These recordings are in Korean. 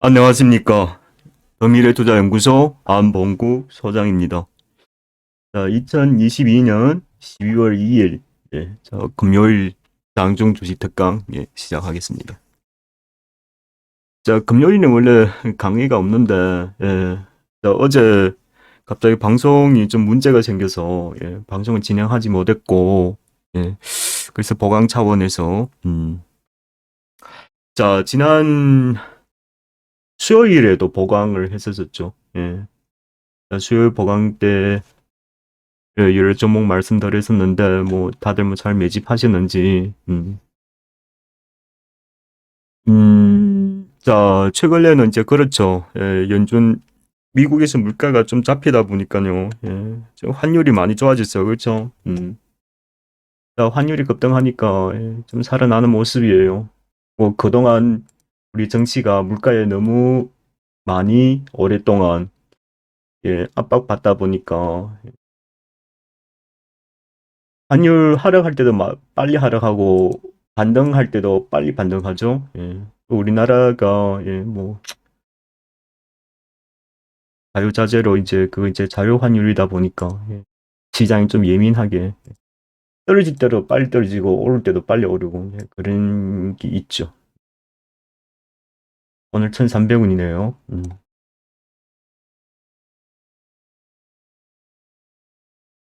안녕하십니까. 더미래투자연구소 안봉구 소장입니다. 자, 2022년 12월 2일, 금요일 장중 주식 특강, 시작하겠습니다. 자, 금요일은 원래 강의가 없는데, 자, 어제 갑자기 방송이 좀 문제가 생겨서, 방송을 진행하지 못했고, 그래서 보강 차원에서, 자, 지난 수요일에도 보강을 했었죠. 자, 수요일 보강 때 여러 종목 말씀드렸었는데 뭐 다들 뭐 잘 매집하셨는지 자, 최근에는 이제 그렇죠. 연준 미국에서 물가가 좀 잡히다 보니까요. 좀 환율이 많이 좋아졌어요. 그렇죠? 자, 환율이 급등하니까 좀 살아나는 모습이에요. 뭐 그동안 우리 정치가 물가에 너무 많이 오랫동안 압박받다 보니까 환율 하락할 때도 빨리 하락하고 반등할 때도 빨리 반등하죠. 또 우리나라가 뭐 자유자재로 이제 그 이제 자유 환율이다 보니까 시장이 좀 예민하게 떨어질 때도 빨리 떨어지고 오를 때도 빨리 오르고 그런 게 있죠. 오늘 1,300원이네요.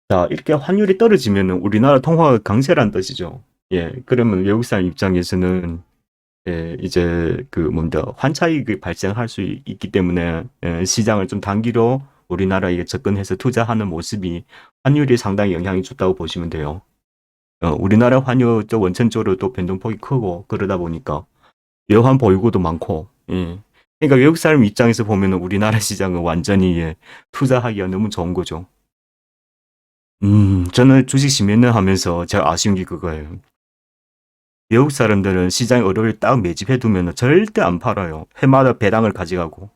자, 이렇게 환율이 떨어지면 우리나라 통화가 강세란 뜻이죠. 그러면 외국 사람 입장에서는 이제 그 뭔가 환차익이 발생할 수 있기 때문에 시장을 좀 단기로 우리나라에 접근해서 투자하는 모습이 환율이 상당히 영향이 줬다고 보시면 돼요. 우리나라 환율 또 원천적으로 또 변동폭이 크고 그러다 보니까 외환 보유고도 많고, 그러니까 외국 사람 입장에서 보면 우리나라 시장은 완전히 투자하기가 너무 좋은 거죠. 저는 주식 시민을 하면서 제일 아쉬운 게 그거예요. 외국 사람들은 시장 어려울 딱 매집해 두면 절대 안 팔아요. 해마다 배당을 가져가고.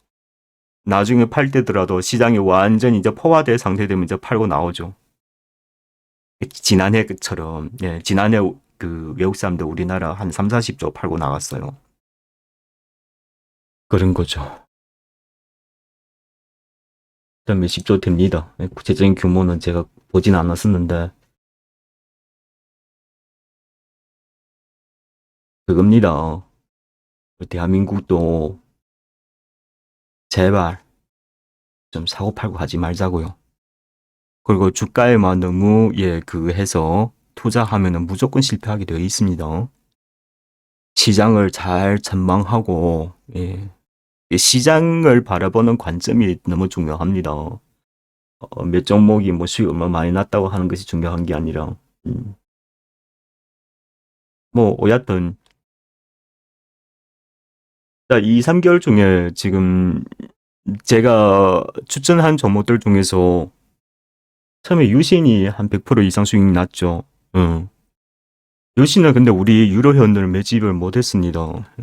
나중에 팔 때더라도 시장이 완전히 이제 포화될 상태 되면 이제 팔고 나오죠. 지난해처럼, 지난해 그 외국 사람들 우리나라 한 3, 40조 팔고 나갔어요. 그런 거죠. 일단 몇십 조 됩니다. 구체적인 규모는 제가 보진 않았었는데, 그겁니다. 대한민국도 제발 좀 사고 팔고 하지 말자고요. 그리고 주가에만 너무 그 해서 투자하면은 무조건 실패하게 되어 있습니다. 시장을 잘 전망하고 시장을 바라보는 관점이 너무 중요합니다. 몇 종목이 뭐 수익 얼마 많이 났다고 하는 것이 중요한 게 아니라 뭐 여하튼 자, 2, 3개월 중에 지금 제가 추천한 종목들 중에서 처음에 유신이 한 100% 이상 수익 났죠. 유신은 근데 우리 유로 현을 매집을 못했습니다.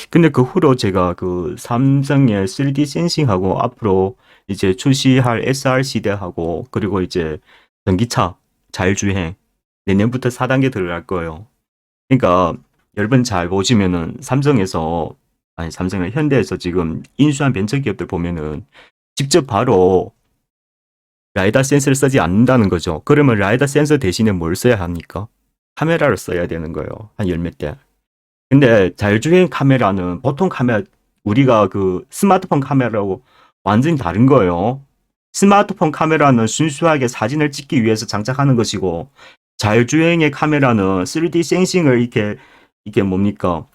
근데 그 후로 제가 그 삼성의 3D 센싱하고 앞으로 이제 출시할 SR 시대하고 그리고 이제 전기차 자율주행 내년부터 4단계 들어갈 거예요. 그러니까 여러분 잘 보시면은 삼성이 현대에서 지금 인수한 벤처기업들 보면은 직접 바로 라이다 센서를 쓰지 않는다는 거죠. 그러면 라이다 센서 대신에 뭘 써야 합니까? 카메라를 써야 되는 거예요. 한 열 몇 대. 근데 자율주행 카메라는 보통 카메라 우리가 그 스마트폰 카메라하고 완전히 다른 거예요. 스마트폰 카메라는 순수하게 사진을 찍기 위해서 장착하는 것이고 자율주행의 카메라는 3D 센싱을 이게 뭡니까?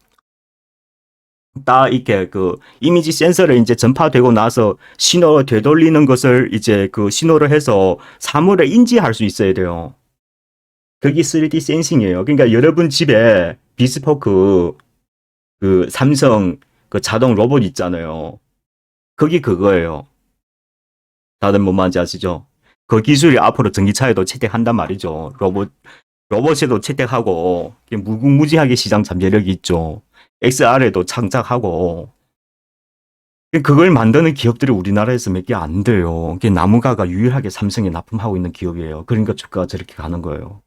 딱 이렇게 그 이미지 센서를 이제 전파되고 나서 신호를 되돌리는 것을 이제 그 신호를 해서 사물을 인지할 수 있어야 돼요. 그게 3D 센싱이에요. 그러니까 여러분 집에 비스포크 그 삼성 그 자동 로봇 있잖아요. 그게 그거예요. 다들 뭔 말인지 아시죠? 그 기술이 앞으로 전기차에도 채택한단 말이죠. 로봇에도 채택하고 무궁무진하게 시장 잠재력이 있죠. XR에도 창작하고 그걸 만드는 기업들이 우리나라에서 몇 개 안 돼요. 나무가가 유일하게 삼성에 납품하고 있는 기업이에요. 그러니까 주가가 저렇게 가는 거예요.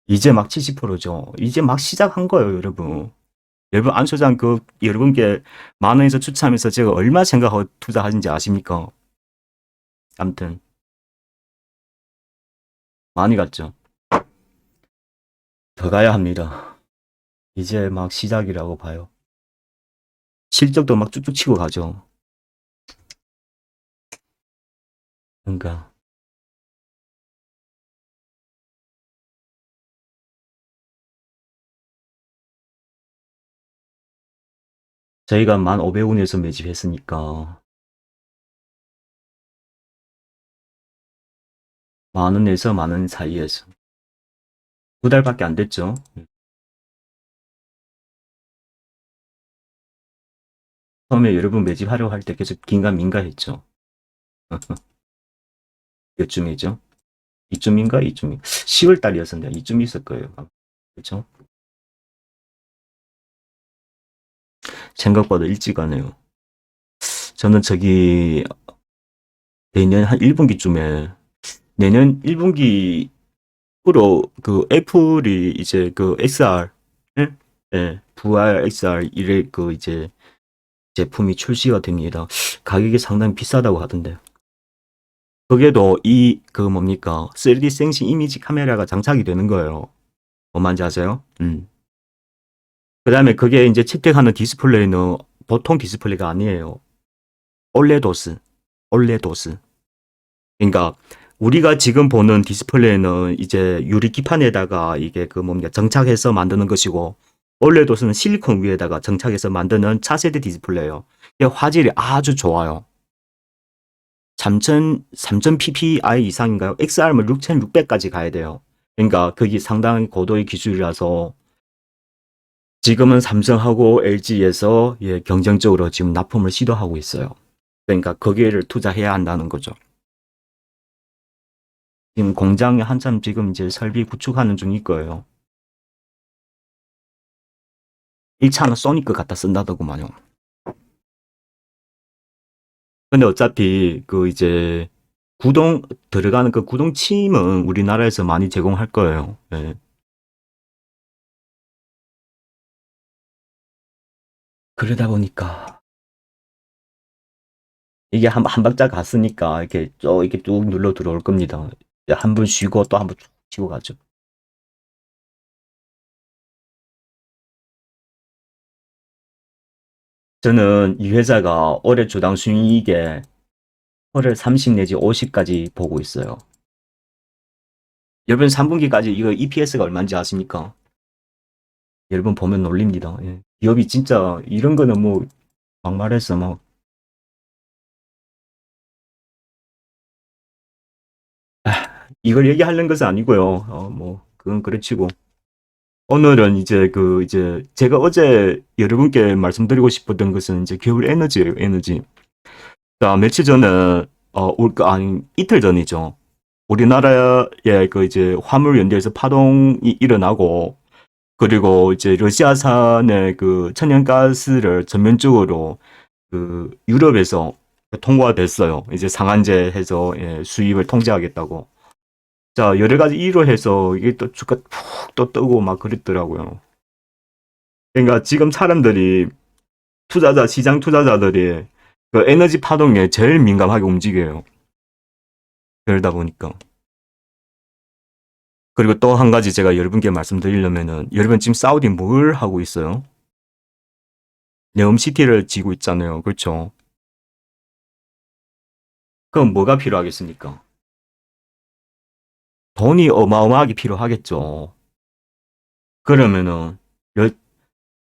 이제 막 70%죠. 이제 막 시작한 거예요, 여러분. 여러분 안 소장 그 여러분께 만 원에서 추첨해서 제가 얼마 생각하고 투자하신지 아십니까? 아무튼 많이 갔죠. 더 가야 합니다. 이제 막 시작이라고 봐요. 실적도 막 쭉쭉 치고 가죠. 그러니까 저희가 1,500원에서 매집했으니까 10,000원에서 10,000원 사이에서 2달밖에 안 됐죠. 처음에 여러분 매집하려고 할 때 계속 긴가민가 했죠. 몇쯤이죠? 이쯤인가? 이쯤이 10월 달이었는데 이쯤 있을 거예요. 그렇죠? 생각보다 일찍 하네요. 저는 저기 내년 한 1분기쯤에 내년 1분기 프로 그 애플이 이제 그 XR 예, VR XR 이래 그 이제 제품이 출시가 됩니다. 가격이 상당히 비싸다고 하던데. 그게도 이 그 뭡니까 3D 생싱 이미지 카메라가 장착이 되는 거예요. 뭔지 아세요? 그다음에 그게 이제 채택하는 디스플레이는 보통 디스플레이가 아니에요. 올레도스, 올레도스. 그러니까 우리가 지금 보는 디스플레이는 이제 유리 기판에다가 이게 그 뭡니까 정착해서 만드는 것이고 올레도스는 실리콘 위에다가 정착해서 만드는 차세대 디스플레이예요. 이게 화질이 아주 좋아요. 3000 ppi 이상인가요? XR면 6600까지 가야 돼요. 그러니까 그게 상당히 고도의 기술이라서 지금은 삼성하고 LG에서 예, 경쟁적으로 지금 납품을 시도하고 있어요. 그러니까 거기에를 투자해야 한다는 거죠. 지금 공장에 한참 지금 이제 설비 구축하는 중일 거예요. 1차는 소니 거 갖다 쓴다더구만요. 근데 어차피 그 이제 구동 들어가는 그 구동침은 우리나라에서 많이 제공할 거예요. 예. 그러다 보니까 이게 한 박자 갔으니까 이렇게 쭉 눌러 들어올 겁니다. 한 번 쉬고 또 한 번 쭉 치고 가죠. 저는 이 회사가 올해 주당 순이익에 올해 30 내지 50까지 보고 있어요. 여러분 3분기까지 이거 EPS가 얼마인지 아십니까? 여러분 보면 놀립니다. 예. 기업이 진짜 이런 거는 뭐 막말해서 뭐 이걸 얘기하는 것은 아니고요. 뭐 그건 그렇지고 오늘은 이제 그 이제 제가 어제 여러분께 말씀드리고 싶었던 것은 이제 겨울 에너지예요. 에너지. 자 며칠 전에 아니 이틀 전이죠. 우리나라의 그 이제 화물 연대에서 파동이 일어나고 그리고 이제 러시아산의 그 천연가스를 전면적으로 그 유럽에서 통과가 됐어요. 이제 상한제 해서 예, 수입을 통제하겠다고. 자, 여러 가지 이유로 해서 이게 또 주가 푹 또 뜨고 막 그랬더라고요. 그러니까 지금 사람들이 시장 투자자들이 그 에너지 파동에 제일 민감하게 움직여요. 그러다 보니까. 그리고 또 한 가지 제가 여러분께 말씀드리려면은 여러분 지금 사우디 뭘 하고 있어요? 네옴시티를 지고 있잖아요. 그렇죠? 그럼 뭐가 필요하겠습니까? 돈이 어마어마하게 필요하겠죠. 그러면은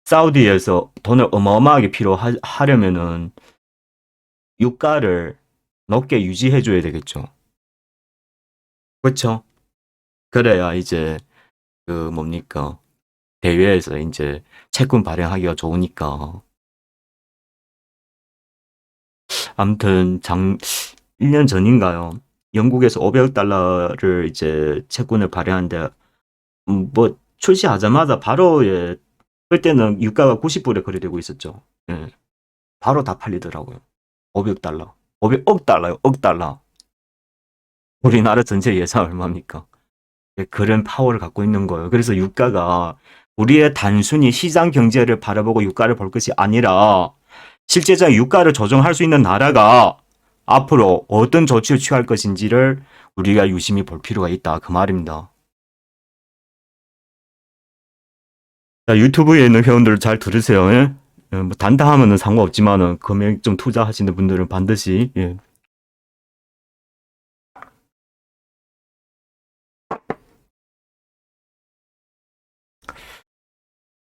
사우디에서 돈을 어마어마하게 필요하려면은 유가를 높게 유지해 줘야 되겠죠. 그렇죠? 그래야 이제 그 뭡니까? 대회에서 이제 채권 발행하기가 좋으니까. 아무튼 1년 전인가요? 영국에서 500억 달러를 이제 채권을 발행하는데 뭐 출시하자마자 바로 예, 그때는 유가가 90불에 거래되고 있었죠. 예, 바로 다 팔리더라고요. 500억 달러. 500억 달러요. 억 달러. 우리나라 전체 예산 얼마입니까? 예, 그런 파워를 갖고 있는 거예요. 그래서 유가가 우리의 단순히 시장 경제를 바라보고 유가를 볼 것이 아니라 실제적 유가를 조정할 수 있는 나라가 앞으로 어떤 조치를 취할 것인지를 우리가 유심히 볼 필요가 있다. 그 말입니다. 자, 유튜브에 있는 회원들 잘 들으세요. 예? 뭐 단타하면은 상관없지만은 금액 좀 투자하시는 분들은 반드시 예.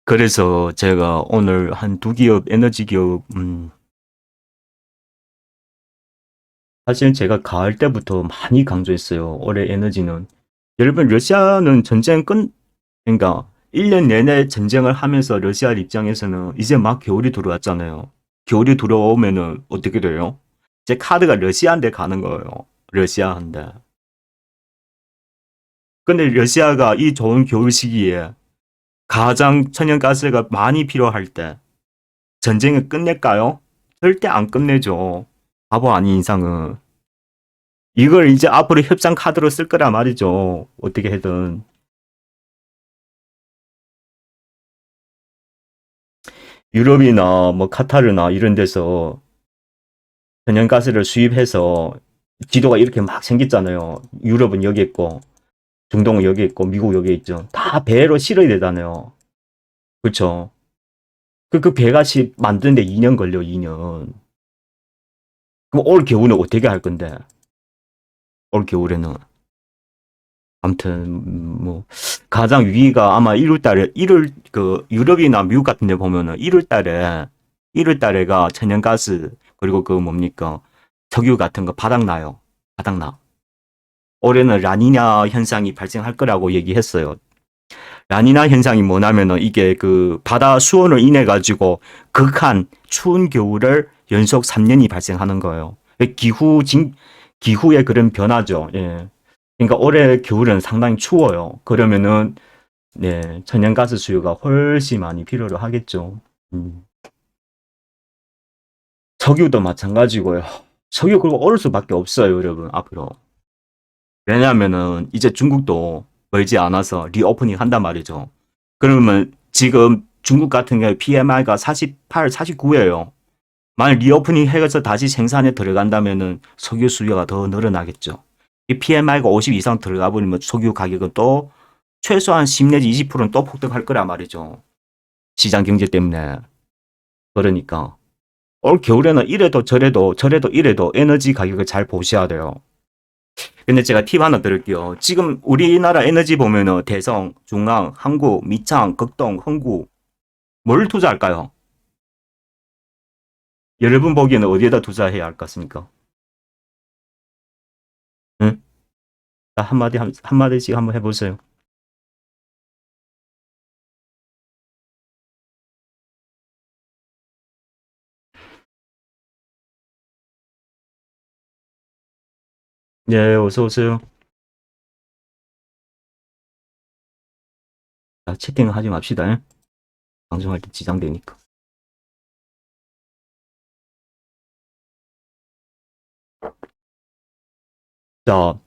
그래서 제가 오늘 한 두 기업 에너지 기업 사실 제가 가을 때부터 많이 강조했어요. 올해 에너지는 여러분 러시아는 전쟁 그러니까 1년 내내 전쟁을 하면서 러시아 입장에서는 이제 막 겨울이 들어왔잖아요. 겨울이 들어오면은 어떻게 돼요? 이제 카드가 러시아한테 가는 거예요. 러시아한테. 근데 러시아가 이 좋은 겨울 시기에 가장 천연가스가 많이 필요할 때 전쟁을 끝낼까요? 절대 안 끝내죠. 바보 아닌 이상은. 이걸 이제 앞으로 협상 카드로 쓸 거라 말이죠. 어떻게 해든. 유럽이나 뭐 카타르나 이런 데서 천연가스를 수입해서 지도가 이렇게 막 생겼잖아요. 유럽은 여기 있고, 중동은 여기 있고, 미국 여기 있죠. 다 배로 실어야 되잖아요. 그렇죠. 그 배가 만드는데 2년 걸려, 2년. 그럼 올 겨울은 어떻게 할 건데? 올 겨울에는. 아무튼 뭐 가장 위기가 아마 1월 달에 1월 그 유럽이나 미국 같은 데 보면은 1월 달에가 천연가스 그리고 그 뭡니까? 석유 같은 거 바닥나요. 바닥나. 올해는 라니냐 현상이 발생할 거라고 얘기했어요. 라니나 현상이 뭐냐면은 이게 그 바다 수온을 인해 가지고 극한 추운 겨울을 연속 3년이 발생하는 거예요. 기후의 그런 변화죠. 예. 그러니까 올해 겨울은 상당히 추워요. 그러면은 네, 천연가스 수요가 훨씬 많이 필요로 하겠죠. 음. 석유도 마찬가지고요. 석유 그리고 오를 수밖에 없어요, 여러분. 앞으로. 왜냐하면은 이제 중국도 멀지 않아서 리오프닝 한단 말이죠. 그러면 지금 중국 같은 경우에 PMI가 48, 49예요. 만약 리오프닝 해서 다시 생산에 들어간다면은 석유 수요가 더 늘어나겠죠. 이 PMI가 50 이상 들어가 버리면 석유 가격은 또 최소한 10 내지 20%는 또 폭등할 거란 말이죠. 시장 경제 때문에. 그러니까 올 겨울에는 이래도 저래도 이래도 에너지 가격을 잘 보셔야 돼요. 근데 제가 팁 하나 드릴게요. 지금 우리나라 에너지 보면은 대성, 중앙, 항구, 미창, 극동, 흥구 뭘 투자할까요? 여러분 보기에는 어디에다 투자해야 할 것 같습니까? 응? 한마디씩 한번 해보세요. 네, 어서 오세요. 자, 채팅을 하지 맙시다. 응? 방송할 때 지장되니까. 자,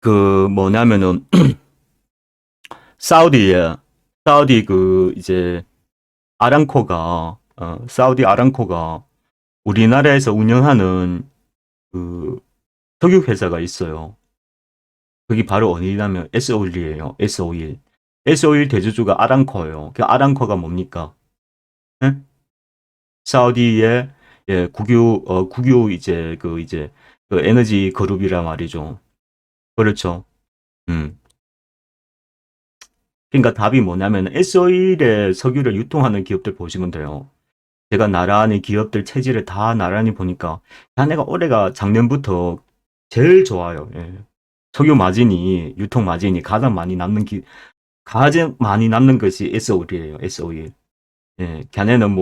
그 뭐냐면은 사우디에 사우디 그 이제 사우디 아람코가 우리나라에서 운영하는 그 석유 회사가 있어요. 그게 바로 어디냐면 S-오일이에요. S-오일. S-오일 대주주가 아람코예요. 그 아람코가 뭡니까? 예? 사우디의 예, 국유 이제 그 에너지 그룹이란 말이죠. 그렇죠. 음. 그러니까 답이 뭐냐면 S-오일의 석유를 유통하는 기업들 보시면 돼요. 제가 나란히 기업들 체질을 다 나란히 보니까 야 내가 올해가 작년부터 제일 좋아요. 예. 석유 마진이 유통 마진이 가장 많이 남는 것이 S-오일이에요. S-오일. 예. 걔네는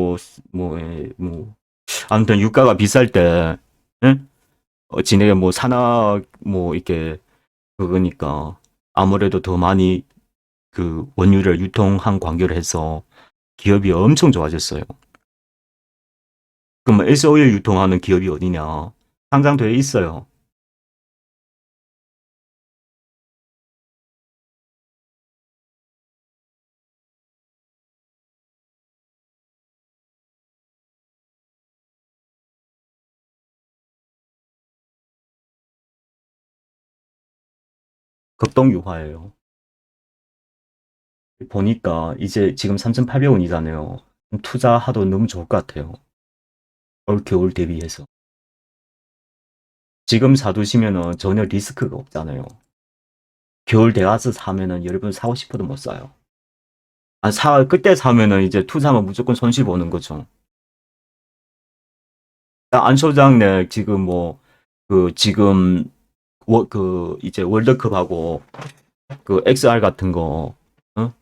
아무튼 유가가 비쌀 때 예? 지네가 뭐 산악 뭐 이렇게 그거니까 아무래도 더 많이 그 원유를 유통한 관계로 해서 기업이 엄청 좋아졌어요. 그럼 S-오일 유통하는 기업이 어디냐? 상장되어 있어요. 급등유화예요. 보니까 이제 지금 3,800원이잖아요. 투자하도 너무 좋을 것 같아요. 올 겨울 대비해서. 지금 사두시면은 전혀 리스크가 없잖아요. 겨울 돼가서 사면은 여러분 사고 싶어도 못 사요. 그때 사면은 이제 투자하면 무조건 손실 보는 거죠. 안 소장네 지금 뭐, 지금, 이제 월드컵하고 그 XR 같은 거,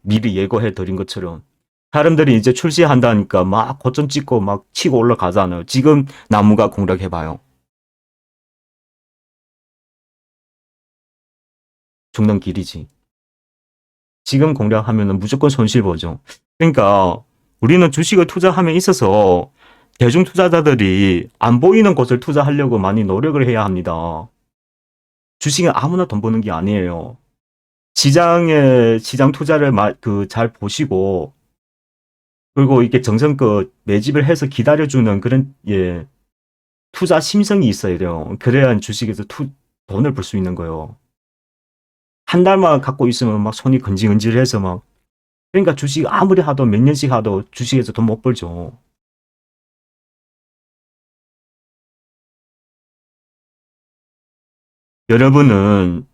미리 예고해 드린 것처럼 사람들이 이제 출시한다니까 막 고점 찍고 막 치고 올라가잖아요. 지금 나무가 공략해봐요. 죽는 길이지. 지금 공략하면 무조건 손실 보죠. 그러니까 우리는 주식을 투자함에 있어서 대중 투자자들이 안 보이는 곳을 투자하려고 많이 노력을 해야 합니다. 주식은 아무나 돈 버는 게 아니에요. 시장 투자를 잘 보시고 그리고 이게 정성껏 매집을 해서 기다려주는 그런 투자 심성이 있어야 돼요. 그래야 주식에서 돈을 벌 수 있는 거예요. 한 달만 갖고 있으면 막 손이 건질건질해서 막 그러니까 주식 아무리 하도 몇 년씩 하도 주식에서 돈 못 벌죠. 여러분은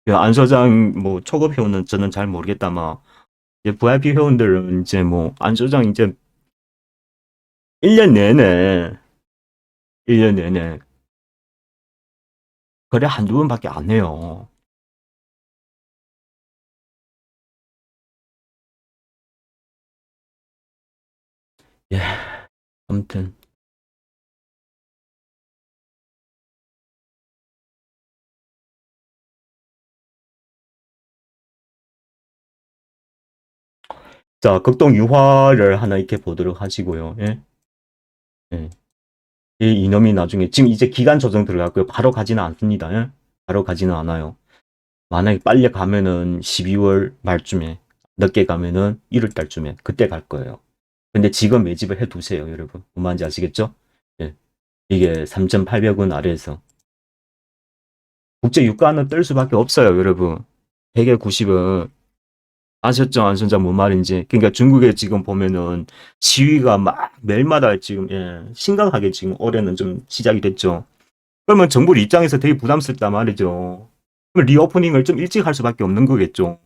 안 소장 뭐 초급 회원은 저는 잘 모르겠다만 이제 VIP 회원들은 이제 뭐 안 소장 이제 1년 내내 1년 내내 거래 한두 번밖에 안 해요. 예, 아무튼 자 극동 유화를 하나 이렇게 보도록 하시고요. 예? 예. 이 이놈이 나중에 지금 이제 기간 조정 들어갔고요. 바로 가지는 않습니다. 예? 바로 가지는 않아요. 만약에 빨리 가면은 12월 말쯤에 늦게 가면은 1월 달쯤에 그때 갈 거예요. 근데 지금 매집을 해 두세요, 여러분. 뭔 말인지 아시겠죠? 예. 이게 3,800원 아래에서 국제 유가는 뜰 수밖에 없어요, 여러분. 100에 90은 아셨죠? 안 선장 뭔 말인지. 그러니까 중국에 지금 보면은 시위가 막 매일마다 지금 심각하게 지금 올해는 좀 시작이 됐죠. 그러면 정부 입장에서 되게 부담스럽단 말이죠. 그럼 리오프닝을 좀 일찍 할 수밖에 없는 거겠죠.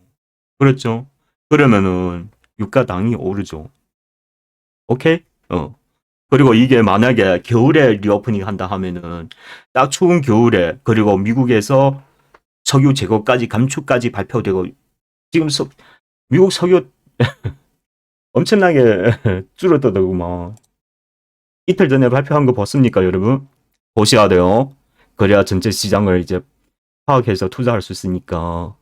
그렇죠? 그러면은 유가 당연히 오르죠. 오케이? 그리고 이게 만약에 겨울에 리오프닝 한다 하면은 딱 추운 겨울에 그리고 미국에서 석유 재고까지 감축까지 발표되고 지금 미국 석유 엄청나게 줄었다더구만. 이틀 전에 발표한 거 봤습니까, 여러분? 보셔야 돼요. 그래야 전체 시장을 이제 파악해서 투자할 수 있으니까.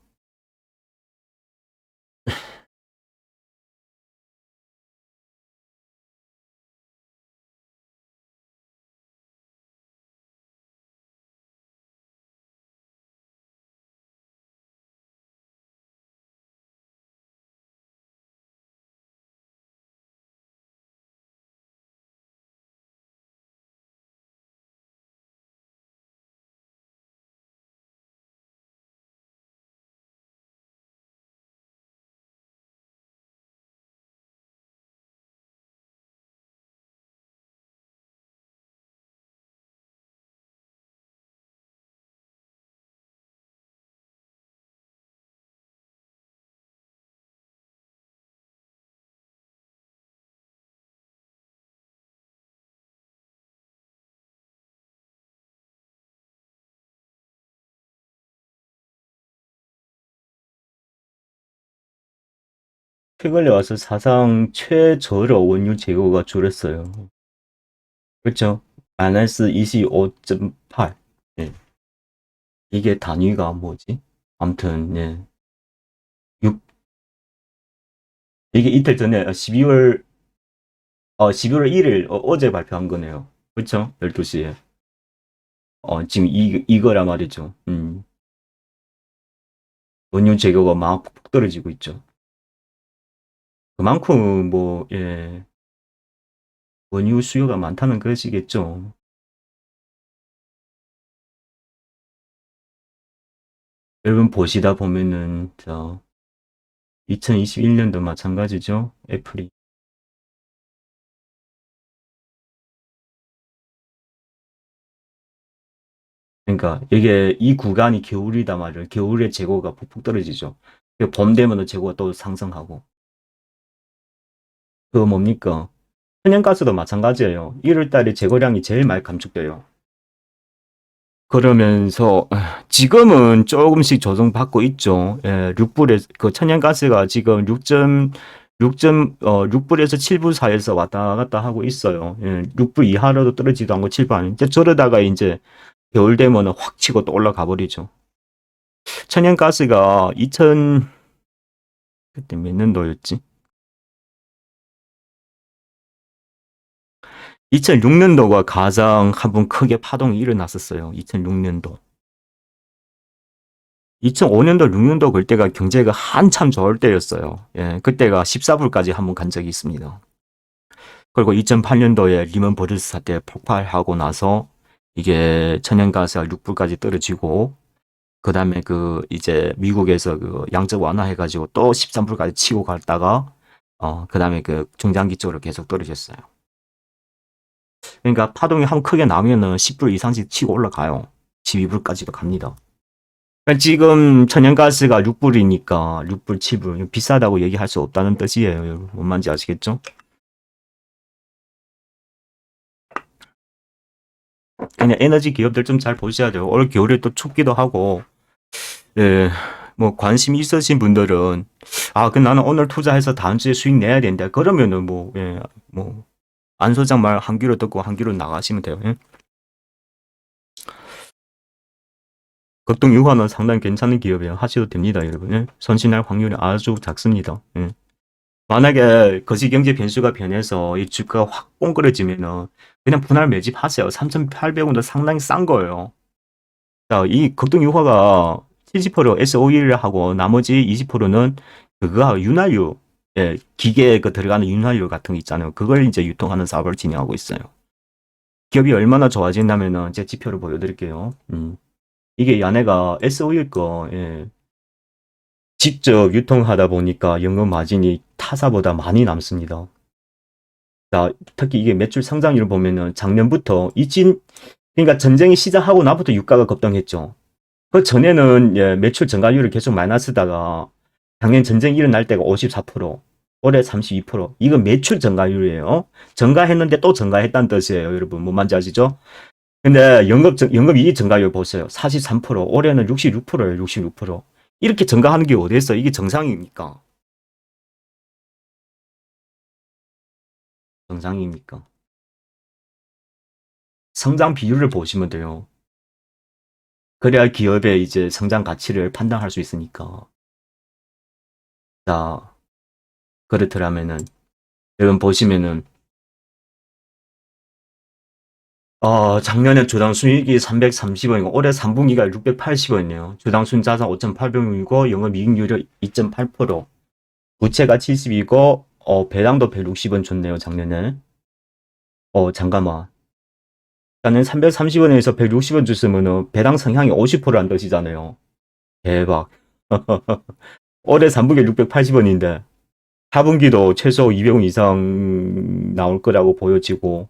최근에 와서 사상 최저로 원유 재고가 줄었어요. 그렇죠? 마이너스 25.8. 네. 이게 단위가 뭐지? 아무튼 네. 6 이게 이틀 전에 12월 1일 어제 발표한 거네요. 그렇죠? 12시에. 지금 이거라 말이죠. 원유 재고가 막 푹 떨어지고 있죠. 그만큼 원유 수요가 많다는 것이겠죠. 여러분 보시다 보면은 2021년도 마찬가지죠. 애플이. 그러니까 이게 이 구간이 겨울이다 말이에요. 겨울에 재고가 폭폭 떨어지죠. 봄 되면은 재고가 또 상승하고. 그거 뭡니까? 천연가스도 마찬가지예요. 1월 달에 재고량이 제일 많이 감축돼요. 그러면서 지금은 조금씩 조정받고 있죠. 예, 6불에 그 천연가스가 지금 6불에서 7불 사이에서 왔다 갔다 하고 있어요. 예, 6불 이하로도 떨어지도 않고 7불 아니. 이제 저러다가 이제 겨울 되면 확 치고 또 올라가 버리죠. 천연가스가 2000 그때 몇 년도였지? 2006년도가 가장 한번 크게 파동이 일어났었어요. 2006년도. 2005년도, 6년도 그때가 경제가 한참 좋을 때였어요. 예, 그때가 14불까지 한번 간 적이 있습니다. 그리고 2008년도에 리먼 브러스 사태 폭발하고 나서 이게 천연가스가 6불까지 떨어지고 그 다음에 그 이제 미국에서 그 양적 완화해가지고 또 13불까지 치고 갔다가 그 다음에 그 중장기 쪽으로 계속 떨어졌어요. 그러니까 파동이 한번 크게 나면은 10불 이상씩 치고 올라가요. 12불까지도 갑니다. 그러니까 지금 천연가스가 6불이니까 6불, 7불 비싸다고 얘기할 수 없다는 뜻이에요. 여러분. 뭔 말인지 아시겠죠? 그냥 에너지 기업들 좀 잘 보셔야 돼요. 올 겨울에 또 춥기도 하고, 예, 뭐 관심 있으신 분들은 그 나는 오늘 투자해서 다음 주에 수익 내야 된다. 그러면은 뭐, 예, 뭐, 안 소장 말 한 귀로 듣고 한 귀로 나가시면 돼요. 예? 극동 유화는 상당히 괜찮은 기업이에요. 하셔도 됩니다, 여러분. 예? 선신할 확률이 아주 작습니다. 예. 만약에 거시경제 변수가 변해서 이 주가가 확 꽁그러지면은 그냥 분할 매집하세요. 3,800원도 상당히 싼 거예요. 자, 이 극동 유화가 70% SOE를 하고 나머지 20%는 그거 윤활유, 예, 기계에 그 들어가는 윤활유 같은 거 있잖아요. 그걸 이제 유통하는 사업을 진행하고 있어요. 기업이 얼마나 좋아진다면은 제 지표를 보여드릴게요. 이게 얘네가 SOE일 거, 예, 직접 유통하다 보니까 연금 마진이 타사보다 많이 남습니다. 자, 특히 이게 매출 성장률을 보면은 작년부터 그러니까 전쟁이 시작하고 나부터 유가가 급등했죠. 그 전에는 예, 매출 증가율이 계속 마이너스다가 작년 전쟁 일어날 때가 54%, 올해 32%. 이거 매출 증가율이에요. 증가했는데 또 증가했다는 뜻이에요, 여러분. 뭔 말인지 아시죠? 근데 연금 이익 증가율 보세요. 43%, 올해는 66%예요, 66%. 이렇게 증가하는 게 어디 있어? 이게 정상입니까? 정상입니까? 성장 비율을 보시면 돼요. 그래야 기업의 이제 성장 가치를 판단할 수 있으니까. 자, 그렇더라면은, 여러분 보시면은, 작년에 주당 수익이 330원이고, 올해 3분기가 680원이네요. 주당 순 자산 5,800원이고, 영업이익률이 2.8%, 부채가 70이고, 배당도 160원 줬네요, 작년에. 잠깐만. 나는 330원에서 160원 줬으면은 배당 성향이 50%란 뜻이잖아요. 대박. 올해 3분기 680원인데, 4분기도 최소 200원 이상 나올 거라고 보여지고,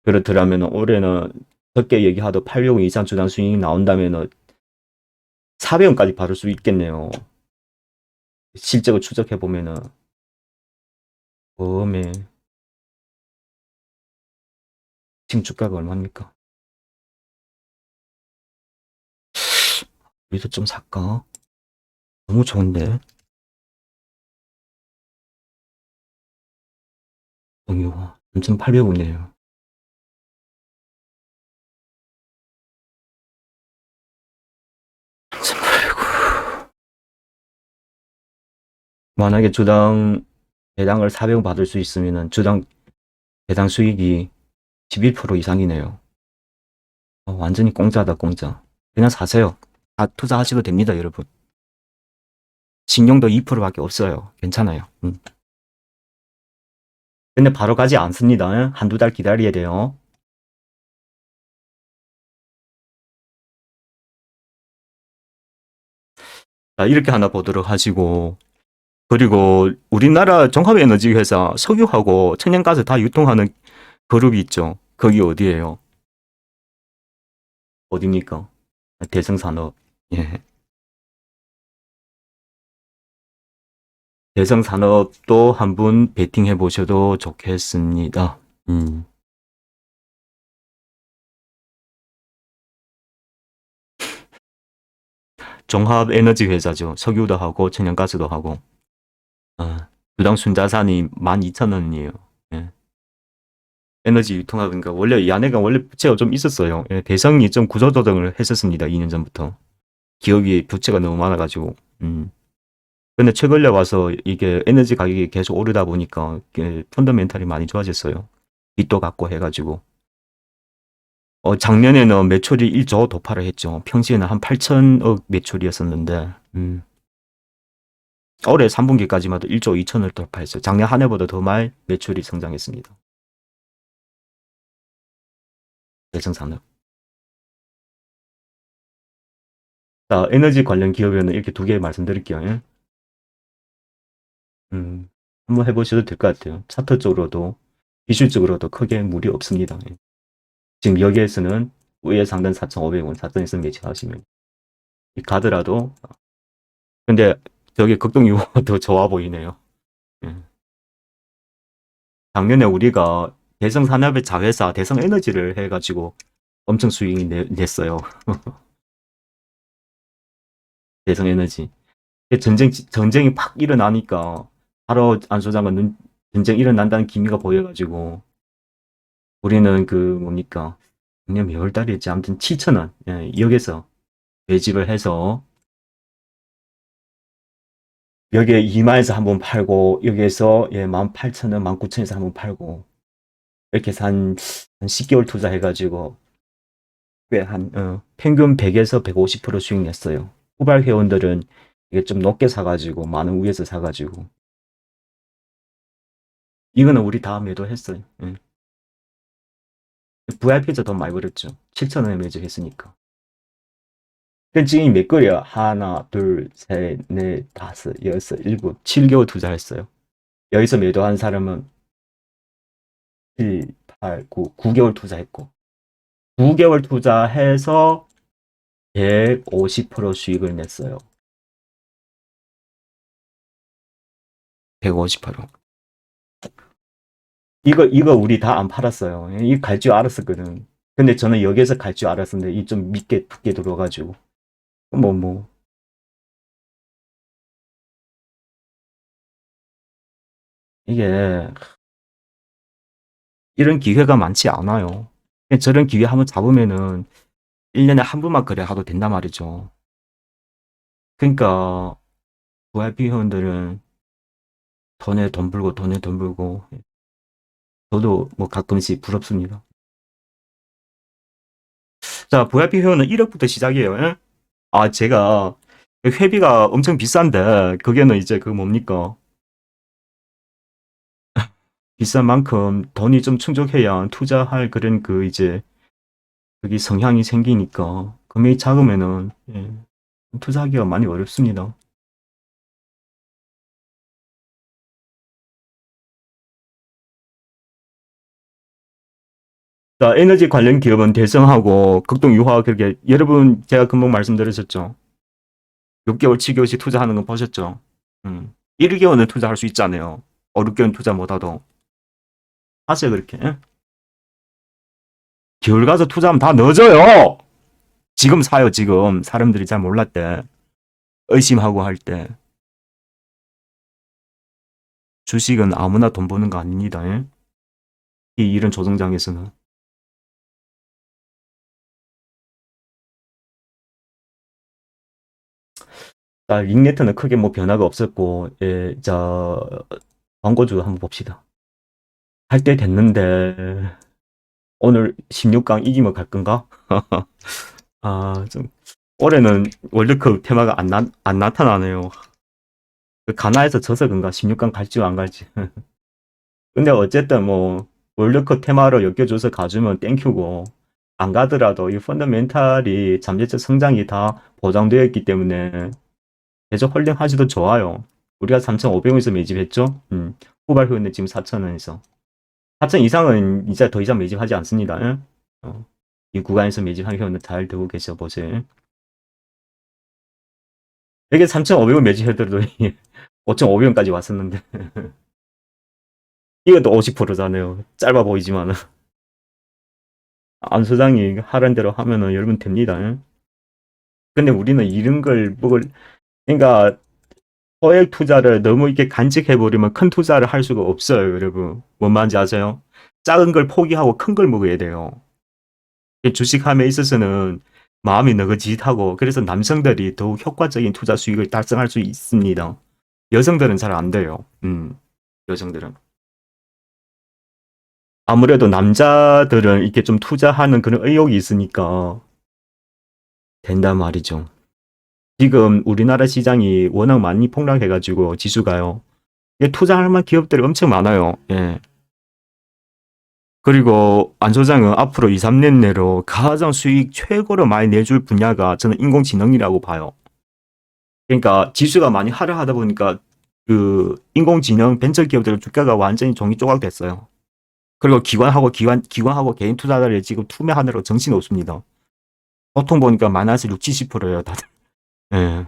그렇더라면 올해는 적게 얘기하도 800원 이상 주당 수익이 나온다면 400원까지 받을 수 있겠네요. 실적을 추적해 보면은. 어메. 지금 주가가 얼마입니까? 여기서 좀 살까? 너무 좋은데. 동유화 3,800원이네요. 만약에 주당 배당을 400원 받을 수 있으면은 주당 배당 수익이 11% 이상이네요. 완전히 공짜다, 공짜. 그냥 사세요. 다 투자하셔도 됩니다, 여러분. 신용도 2%밖에 없어요. 괜찮아요. 근데 바로 가지 않습니다. 한두 달 기다려야 돼요. 자, 이렇게 하나 보도록 하시고, 그리고 우리나라 종합에너지 회사 석유하고 천연가스 다 유통하는 그룹이 있죠. 거기 어디예요? 어디입니까? 대성산업. 예. 대성산업도 한번 베팅해 보셔도 좋겠습니다. 음. 종합 에너지 회사죠. 석유도 하고 천연가스도 하고. 아, 주당 순자산이 12,000원이에요. 예. 에너지 유통하니까 원래 이 안에가 원래 부채가 좀 있었어요. 예, 대성이 좀 구조조정을 했었습니다. 2년 전부터. 기업이 부채가 너무 많아가지고. 근데 최근에 와서 이게 에너지 가격이 계속 오르다 보니까 펀더멘탈이 많이 좋아졌어요. 빚도 갚고 해가지고. 작년에는 매출이 1조 도파를 했죠. 평시에는 한 8천억 매출이었었는데, 올해 3분기까지만 도 1조 2천을 돌파했어요. 작년 한 해보다 더 많이 매출이 성장했습니다. 대성산업. 자, 에너지 관련 기업에는 이렇게 두 개 말씀드릴게요. 예? 한번 해보셔도 될 것 같아요. 차트적으로도, 기술적으로도 크게 무리 없습니다. 예. 지금 여기에서는 우회 상단 4,500원, 4선에서 매치하시면 가더라도, 근데 저기 극동 유호가 더 좋아 보이네요. 예. 작년에 우리가 대성산업의 자회사 대성에너지를 해가지고 엄청 수익이 냈어요. 대성에너지. 전쟁이 팍 일어나니까 바로 안 소장은 전쟁 일어난다는 기미가 보여가지고 우리는 그 뭡니까? 작년 몇 월달이었지? 아무튼 7,000원 예, 여기서 매집을 해서 여기에 2만에서 한번 팔고 여기에서 예, 18,000원, 19,000원에서 한번 팔고 이렇게 해서 한 10개월 투자해가지고 꽤 평균 100에서 150% 수익 냈어요. 후발 회원들은 이게 좀 높게 사가지고 많은 위에서 사가지고 이거는 우리 다 매도했어요. 예. VIP에서 돈 많이 벌었죠. 7,000원에 매집했으니까. 지금 몇 개월이야? 하나, 둘, 셋, 넷, 다섯, 여섯, 일곱, 7개월 투자했어요. 여기서 매도한 사람은 7, 8, 9, 9개월 투자했고 9개월 투자해서 150% 수익을 냈어요. 150%. 이거 우리 다 안 팔았어요. 이거 갈 줄 알았었거든. 근데 저는 여기에서 갈 줄 알았었는데 이 좀 믿게 붙게 들어가지고 뭐 이게 이런 기회가 많지 않아요. 저런 기회 한번 잡으면은 1년에 한 번만 거래하도 된단 말이죠. 그러니까 VIP 회원들은 돈에 돈 벌고 돈에 돈 벌고 저도 뭐 가끔씩 부럽습니다. 자, VIP 회원은 1억부터 시작이에요. 예? 아, 제가 회비가 엄청 비싼데 그게는 이제 그 뭡니까? 비싼 만큼 돈이 좀 충족해야 투자할 그런 그 이제 그게 성향이 생기니까 금액이 작으면은 예, 투자하기가 많이 어렵습니다. 자, 에너지 관련 기업은 대성하고 극동유화 그렇게 여러분 제가 금방 말씀드렸었죠. 6개월, 7개월씩 투자하는 거 보셨죠? 1개월은 투자할 수 있잖아요. 5, 6개월 투자 못하도. 하세요, 그렇게. 예? 겨울 가서 투자하면 다 늦어요! 지금 사요, 지금. 사람들이 잘 몰랐 때. 의심하고 할 때. 주식은 아무나 돈 버는 거 아닙니다. 예? 이런 조정장에서는. 링네트는 크게 뭐 변화가 없었고, 예, 자, 광고주 한번 봅시다. 할 때 됐는데, 오늘 16강 이기면 갈 건가? 좀, 올해는 월드컵 테마가 안 나타나네요. 그 가나에서 져서 그런가? 16강 갈지 안 갈지. 근데 어쨌든 뭐, 월드컵 테마로 엮여줘서 가주면 땡큐고, 안 가더라도 이 펀더멘탈이 잠재적 성장이 다 보장되어 있기 때문에 계속 홀딩 하셔도 좋아요. 우리가 3,500원에서 매집했죠? 후발 흐르는데 지금 4,000원에서. 4,000 이상은 이제 더 이상 매집하지 않습니다. 예? 이 구간에서 매집하는 경우는 잘 되고 계셔 보세요. 이게 3,500원 매집해도 5,500원까지 왔었는데. 이것도 50%잖아요. 짧아 보이지만은. 안 소장이 하라는 대로 하면은 여러분 됩니다. 예? 근데 우리는 이런 걸 뭐, 그러니까 소액 투자를 너무 이렇게 간직해버리면 큰 투자를 할 수가 없어요, 여러분. 뭔 말인지 아세요? 작은 걸 포기하고 큰 걸 먹어야 돼요. 주식함에 있어서는 마음이 너그짓하고 그래서 남성들이 더욱 효과적인 투자 수익을 달성할 수 있습니다. 여성들은 잘 안 돼요. 여성들은. 아무래도 남자들은 이렇게 좀 투자하는 그런 의욕이 있으니까 된단 말이죠. 지금 우리나라 시장이 워낙 많이 폭락해가지고 지수가요. 투자할 만한 기업들이 엄청 많아요. 예. 그리고 안 소장은 앞으로 2, 3년 내로 가장 수익 최고로 많이 내줄 분야가 저는 인공지능이라고 봐요. 그러니까 지수가 많이 하락하다 보니까 그 인공지능 벤처 기업들 주가가 완전히 종이 조각됐어요. 그리고 기관하고 개인 투자자를 지금 투매하느라 정신이 없습니다. 보통 보니까 마이너스 6, 70%예요, 다들. 예.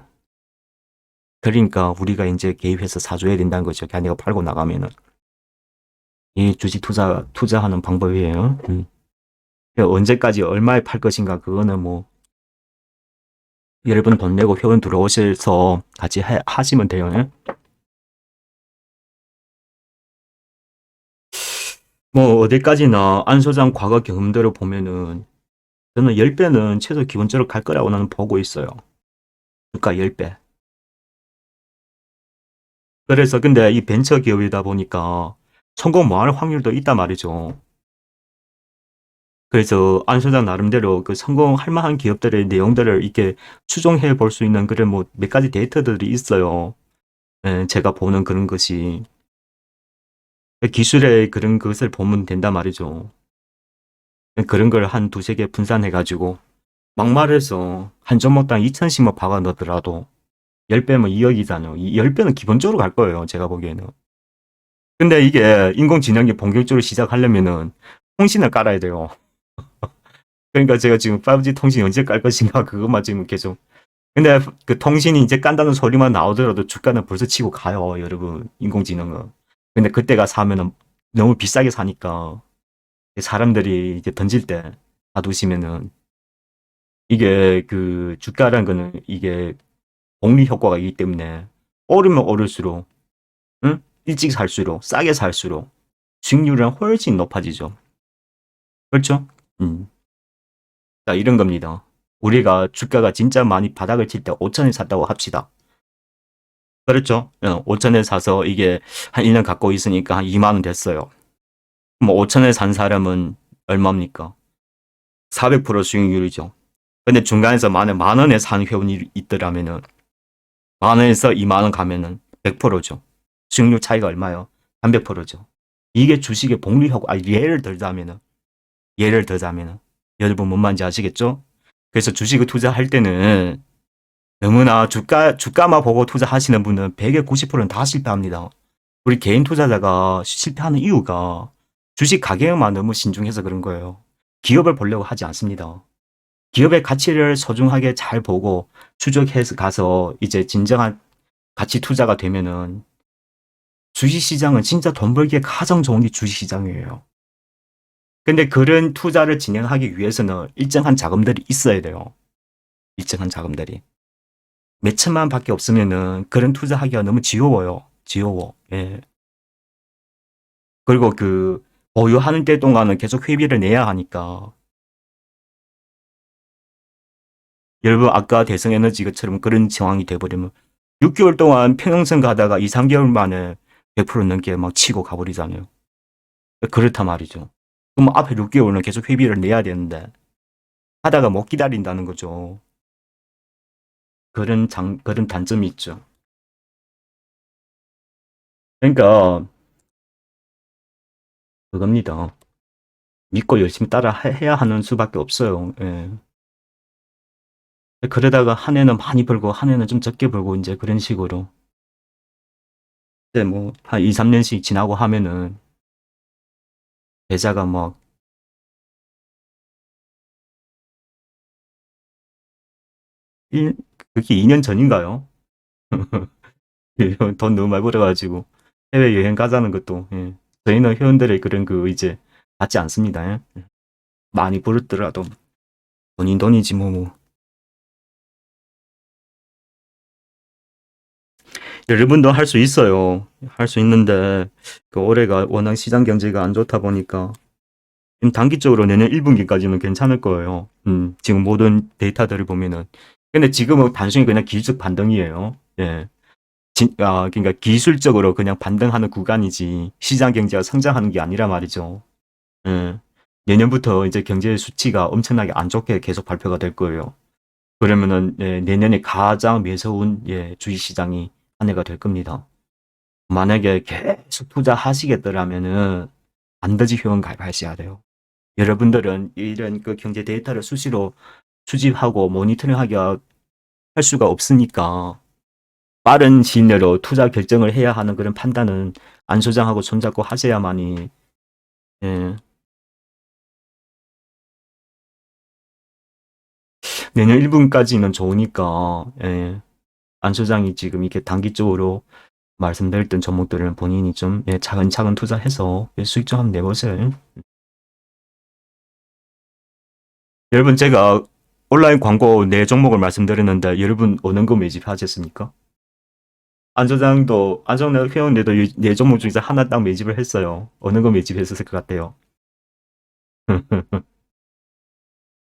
그러니까 우리가 이제 개입해서 사줘야 된다는 거죠. 걔네가 팔고 나가면은. 이 주식 투자하는 방법이에요. 언제까지 얼마에 팔 것인가, 그거는 뭐, 여러분 돈 내고 회원 들어오셔서 같이 하시면 돼요. 예? 뭐, 어디까지나 안 소장 과거 경험대로 보면은, 저는 10배는 최소 기본적으로 갈 거라고 나는 보고 있어요. 주가 10배. 그래서 근데 이 벤처 기업이다 보니까 성공 못할 확률도 있단 말이죠. 그래서 안 소장 나름대로 그 성공할 만한 기업들의 내용들을 이렇게 추종해 볼 수 있는 그런 뭐 몇 가지 데이터들이 있어요. 예, 제가 보는 그런 것이. 기술의 그런 것을 보면 된단 말이죠. 그런 걸 한 두세 개 분산해가지고 막말해서 한 종목당 2천씩만 박아 넣더라도 10배면 2억이잖아요. 10배는 기본적으로 갈 거예요. 제가 보기에는. 근데 이게 인공지능이 본격적으로 시작하려면은 통신을 깔아야 돼요. 그러니까 제가 지금 5G 통신 언제 깔 것인가 그것만 지금 계속. 근데 그 통신이 이제 깐다는 소리만 나오더라도 주가는 벌써 치고 가요, 여러분. 인공지능은. 근데 그때가 사면은 너무 비싸게 사니까 사람들이 이제 던질 때 놔두시면은 이게 그 주가라는 거는 이게 복리 효과가 있기 때문에 오르면 오를수록 응? 일찍 살수록 싸게 살수록 수익률은 훨씬 높아지죠. 그렇죠? 음. 자, 이런 겁니다. 우리가 주가가 진짜 많이 바닥을 칠 때 5천에 샀다고 합시다. 그렇죠? 5천에 사서 이게 한 1년 갖고 있으니까 한 2만 원 됐어요. 그럼 5천에 산 사람은 얼마입니까? 400% 수익률이죠. 근데 중간에서 만 원에 산 회원이 있더라면은 만 원에서 2만 원 가면은 100%죠. 수익률 차이가 얼마요? 300%죠. 이게 주식의 복리 효과. 예를 들자면은 여러분 뭔 말인지 아시겠죠? 그래서 주식을 투자할 때는 너무나 주가만 보고 투자하시는 분은 100에 90%는 다 실패합니다. 우리 개인 투자자가 실패하는 이유가 주식 가격만 너무 신중해서 그런 거예요. 기업을 보려고 하지 않습니다. 기업의 가치를 소중하게 잘 보고 추적해서 가서 이제 진정한 가치 투자가 되면은 주식시장은 진짜 돈 벌기에 가장 좋은 게 주식시장이에요. 근데 그런 투자를 진행하기 위해서는 일정한 자금들이 있어야 돼요. 일정한 자금들이. 몇 천만 밖에 없으면은 그런 투자하기가 너무 지겨워요. 지겨워. 예. 그리고 그 보유하는 때 동안은 계속 회비를 내야 하니까 여러분 아까 대성에너지처럼 그런 상황이 돼버리면 6개월 동안 평형선 가다가 2, 3개월 만에 100% 넘게 막 치고 가버리잖아요. 그렇단 말이죠. 그럼 앞에 6개월은 계속 회비를 내야 되는데 하다가 못 기다린다는 거죠. 그런 단점이 있죠. 그러니까 그겁니다. 믿고 열심히 따라 해야 하는 수밖에 없어요. 예. 그러다가 한 해는 많이 벌고 한 해는 좀 적게 벌고 이제 그런 식으로. 이제 뭐 한 2, 3년씩 지나고 하면은 계좌가 뭐 일, 그게 2년 전인가요? 돈 너무 많이 벌어가지고 해외 여행 가자는 것도 예. 저희는 회원들의 그런 그 이제 받지 않습니다. 예. 많이 벌었더라도 돈이 돈이지 뭐. 여러분도 할 수 있어요. 할 수 있는데 그 올해가 워낙 시장 경제가 안 좋다 보니까 단기적으로 내년 1분기까지는 괜찮을 거예요. 지금 모든 데이터들을 보면은. 근데 지금은 단순히 그냥 기술적 반등이에요. 예. 그러니까 기술적으로 그냥 반등하는 구간이지 시장 경제가 성장하는 게 아니라 말이죠. 예. 내년부터 이제 경제 수치가 엄청나게 안 좋게 계속 발표가 될 거예요. 그러면은 예, 내년에 가장 매서운 예, 주식시장이 한 해가 될 겁니다. 만약에 계속 투자하시겠더라면은 반드시 회원 가입하셔야 돼요. 여러분들은 이런 그 경제 데이터를 수시로 수집하고 모니터링하기가 할 수가 없으니까 빠른 시일 내로 투자 결정을 해야 하는 그런 판단은 안 소장하고 손잡고 하셔야만이 예, 내년 1분까지는 좋으니까 예, 안 소장이 지금 이렇게 단기적으로 말씀드렸던 종목들은 본인이 좀 예, 차근차근 투자해서 예, 수익 좀 한번 내보세요. 여러분 제가 온라인 광고 네 종목을 말씀드렸는데 여러분 어느 거 매집하셨습니까? 안저장도 회원들도 네 종목 중에서 하나 딱 매집을 했어요. 어느 거 매집했었을 것 같아요.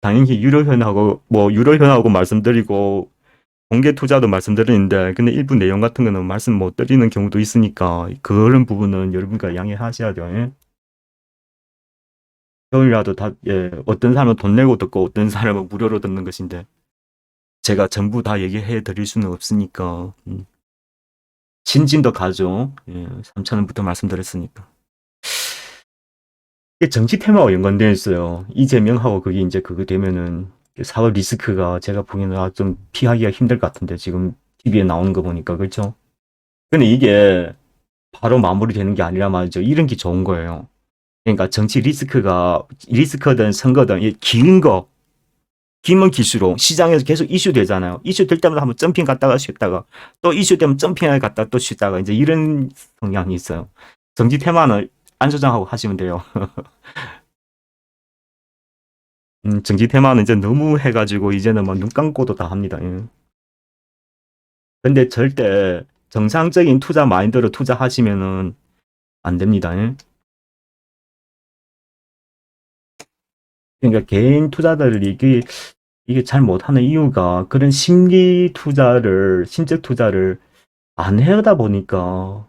당연히 유료현하고 뭐 유료현하고 말씀드리고 공개 투자도 말씀드리는데 근데 일부 내용 같은 거는 말씀 못 드리는 경우도 있으니까 그런 부분은 여러분과 양해하셔야 돼요. 예? 형이라도 다 예, 어떤 사람은 돈 내고 듣고 어떤 사람은 무료로 듣는 것인데 제가 전부 다 얘기해 드릴 수는 없으니까 신진도 가죠. 예, 3천 원부터 말씀드렸으니까. 이게 정치 테마와 연관되어 있어요. 이재명하고 그게 이제 그거 되면은 사법 리스크가 제가 보기에는 좀 피하기가 힘들 것 같은데 지금 TV에 나오는 거 보니까 그렇죠? 근데 이게 바로 마무리되는 게 아니라 말이죠. 이런 게 좋은 거예요. 그러니까 정치 리스크든 선거든 긴 거, 기면 기수로 시장에서 계속 이슈 되잖아요. 이슈 될 때마다 한번 점핑 갔다가 쉬었다가 또 이슈 되면 점핑을 갔다가 또 쉬다가 이제 이런 성향이 있어요. 정치 테마는 안 조장하고 하시면 돼요. 정치 테마는 이제 너무 해가지고 이제는 막 눈 감고도 다 합니다. 예. 근데 절대 정상적인 투자 마인드로 투자하시면은 안 됩니다. 예. 그러니까 개인 투자자들이 이게 잘 못하는 이유가 그런 심적 투자를 안 해다 보니까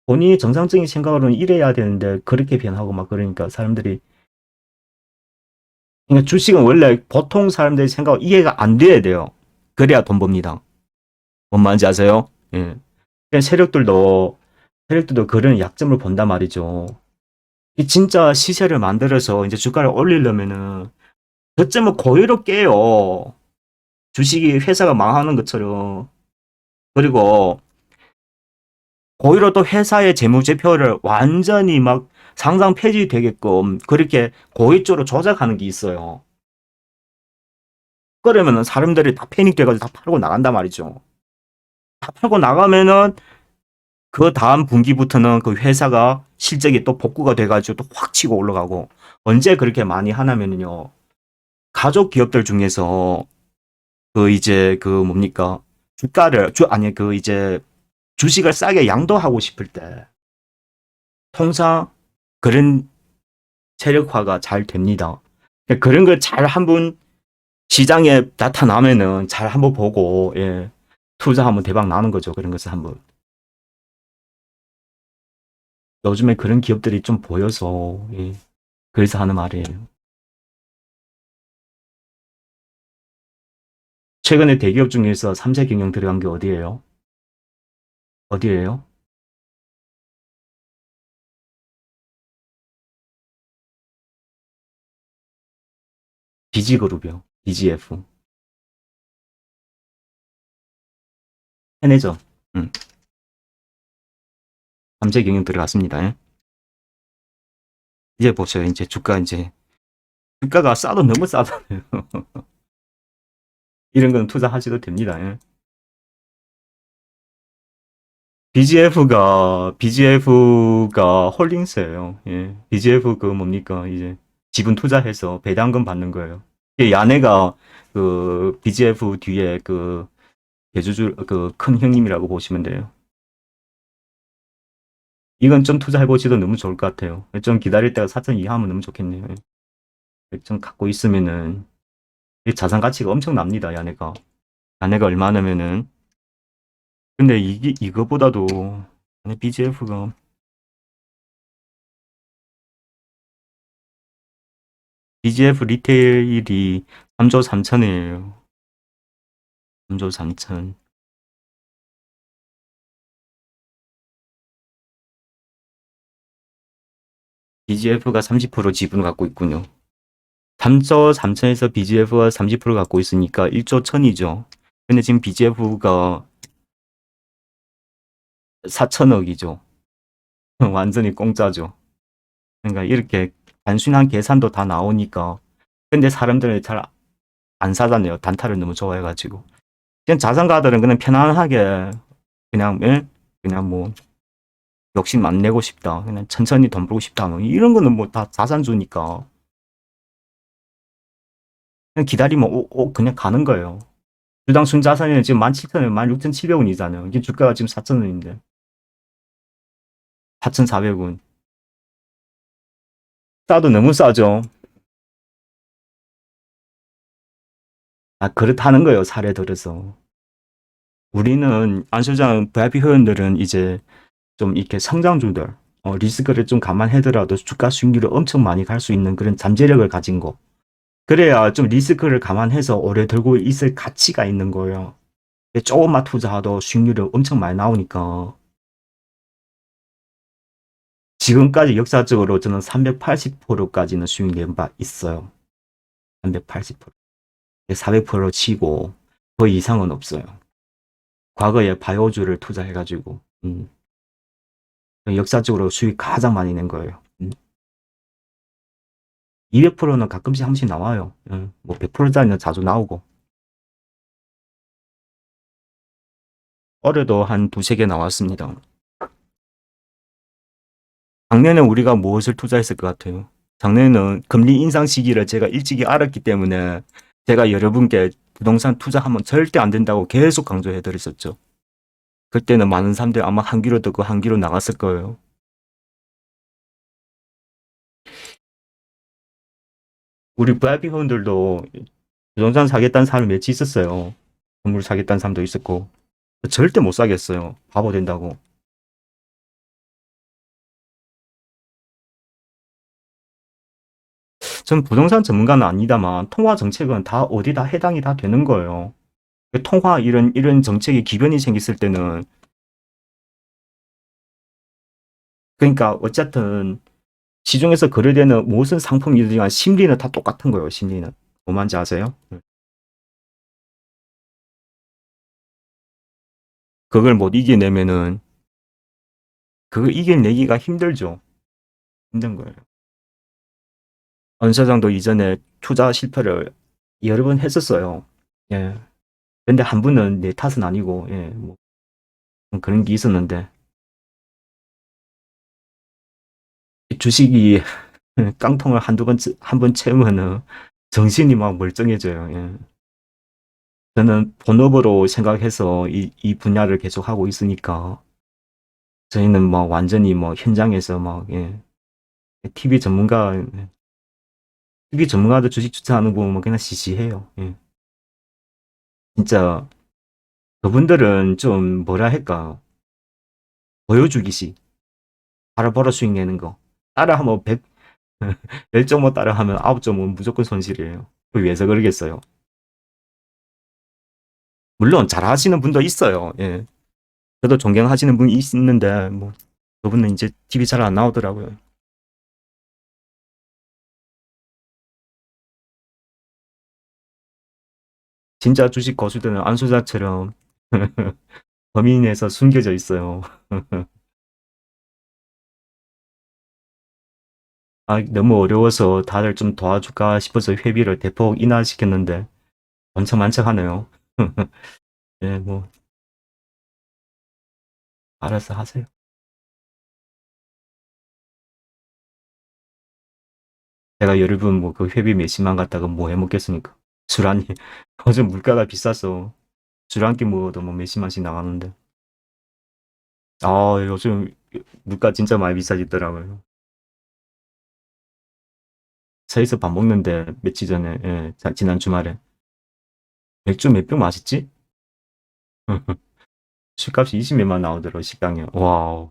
본인이 정상적인 생각으로는 이래야 되는데 그렇게 변하고 막 그러니까 사람들이 그러니까 주식은 원래 보통 사람들의 생각 이해가 안 돼야 돼요. 그래야 돈 법니다. 뭔 말인지 아세요? 예. 그냥 세력들도 그런 약점을 본단 말이죠. 이 진짜 시세를 만들어서 이제 주가를 올리려면은 저점을 고의로 깨요. 주식이 회사가 망하는 것처럼. 그리고 고의로 또 회사의 재무제표를 완전히 막 상장 폐지되게끔 그렇게 고의적으로 조작하는 게 있어요. 그러면은 사람들이 다 패닉 돼가지고 다 팔고 나간단 말이죠. 다 팔고 나가면은 그 다음 분기부터는 그 회사가 실적이 또 복구가 돼가지고 또 확 치고 올라가고 언제 그렇게 많이 하냐면요. 가족 기업들 중에서 그 이제 그 뭡니까 주가를 아니 그 이제 주식을 싸게 양도하고 싶을 때 통상 그런 세력화가 잘 됩니다. 그러니까 그런 걸 잘 한번 시장에 나타나면은 잘 한번 보고 예, 투자하면 대박 나는 거죠. 그런 것을 한번 요즘에 그런 기업들이 좀 보여서 예, 그래서 하는 말이에요. 최근에 대기업 중에서 3세 경영 들어간 게 어디예요? 어디예요? BG그룹이요. BGF. 해내죠. 음, 잠재 경영 들어갔습니다. 예. 이제 보세요. 이제 주가가 싸도 너무 싸잖아요. 이런 건 투자하셔도 됩니다. 예. BGF가 홀딩스예요. 예. BGF 그 뭡니까 이제 지분 투자해서 배당금 받는 거예요. 이게 야네가 그 BGF 뒤에 그 대주주 그 큰 형님이라고 보시면 돼요. 이건 좀 투자해 보시도 너무 좋을 것 같아요. 좀 기다릴 때가 4천 이하 하면 너무 좋겠네요. 좀 갖고 있으면은 이 자산 가치가 엄청납니다. 야네가 얼마냐면은 근데 이게 이거보다도 BGF가 BGF 리테일이 3조 3천이에요. 3조 3천. BGF가 30% 지분을 갖고 있군요. 3조 3천에서 BGF가 30% 갖고 있으니까 1조 1천이죠. 근데 지금 BGF가 4천억이죠. 완전히 공짜죠. 그러니까 이렇게 단순한 계산도 다 나오니까. 근데 사람들은 잘 안 사잖아요. 단타를 너무 좋아해가지고. 그냥 자산가들은 그냥 편안하게 그냥 그냥 뭐 욕심 안 내고 싶다. 그냥 천천히 돈 벌고 싶다. 뭐 이런 거는 뭐 다 자산주니까 그냥 기다리면 그냥 가는 거예요. 주당 순자산이 지금 17,000원, 16,700원이잖아요. 이게 주가가 지금 4,000원인데 4,400원. 싸도 너무 싸죠. 아 그렇다는 거예요. 사례 들어서. 우리는 안 소장 VIP 회원들은 이제 좀 이렇게 성장주들 리스크를 좀 감안하더라도 주가 수익률을 엄청 많이 갈 수 있는 그런 잠재력을 가진 거. 그래야 좀 리스크를 감안해서 오래 들고 있을 가치가 있는 거예요. 조금만 투자해도 수익률이 엄청 많이 나오니까 지금까지 역사적으로 저는 380%까지는 수익 낸 바 있어요. 380%. 400% 치고 그 이상은 없어요. 과거에 바이오주를 투자해가지고 역사적으로 수익 가장 많이 낸 거예요. 200%는 가끔씩 한 번씩 나와요. 뭐 100%짜리는 자주 나오고 올해도 한 두세 개 나왔습니다. 작년에 우리가 무엇을 투자했을 것 같아요? 작년에는 금리 인상 시기를 제가 일찍이 알았기 때문에 제가 여러분께 부동산 투자하면 절대 안 된다고 계속 강조해 드렸었죠. 그때는 많은 사람들이 아마 한 귀로 듣고 한 귀로 나갔을 거예요. 우리 VIP 회원들도 부동산 사겠다는 사람이 몇 있었어요. 건물 사겠다는 사람도 있었고 절대 못 사겠어요. 바보 된다고. 전 부동산 전문가는 아니다만 통화 정책은 다 어디다 해당이 다 되는 거예요. 통화 이런 정책에 기변이 생겼을 때는 그러니까 어쨌든 시중에서 거래되는 모든 상품이지만 심리는 다 똑같은 거예요. 심리는. 뭐만지 아세요? 그걸 못 이겨내면은 그걸 이겨내기가 힘들죠. 힘든 거예요. 언 사장도 이전에 투자 실패를 여러 번 했었어요. 예. 근데 한 분은 내 탓은 아니고, 예, 뭐 그런 게 있었는데 주식이 깡통을 한두 번, 한 번 채우면은 정신이 막 멀쩡해져요. 예. 저는 본업으로 생각해서 이 분야를 계속 하고 있으니까 저희는 뭐 완전히 뭐 현장에서 막 예. TV 전문가 TV 전문가들 주식 추천하는 거 보면 그냥 시시해요. 예. 진짜 그분들은 좀 뭐라 할까 보여주기식 바로 벌어 수익 내는 거 따라하면 100 10.5 따라하면 9.5 무조건 손실이에요. 그 위해서 그러겠어요. 물론 잘하시는 분도 있어요. 예. 저도 존경하시는 분이 있는데 뭐 그분은 이제 TV 잘 안 나오더라고요. 진짜 주식 거수들은 안소장처럼 범인에서 숨겨져 있어요. 아, 너무 어려워서 다들 좀 도와줄까 싶어서 회비를 대폭 인하시켰는데 엄청 만척하네요. 네, 뭐 알아서 하세요. 제가 여러분 뭐 그 회비 몇십만 갖다가 뭐 해먹겠습니까? 술 한, 요즘 물가가 비싸서 술 한 끼 먹어도 뭐 몇십만씩 나가는데. 아, 요즘 물가 진짜 많이 비싸지더라고요. 서에서 밥 먹는데 며칠 전에, 예, 지난 주말에 맥주 몇 병 마셨지? 술값이 20몇만 나오더라고, 식당에. 와우.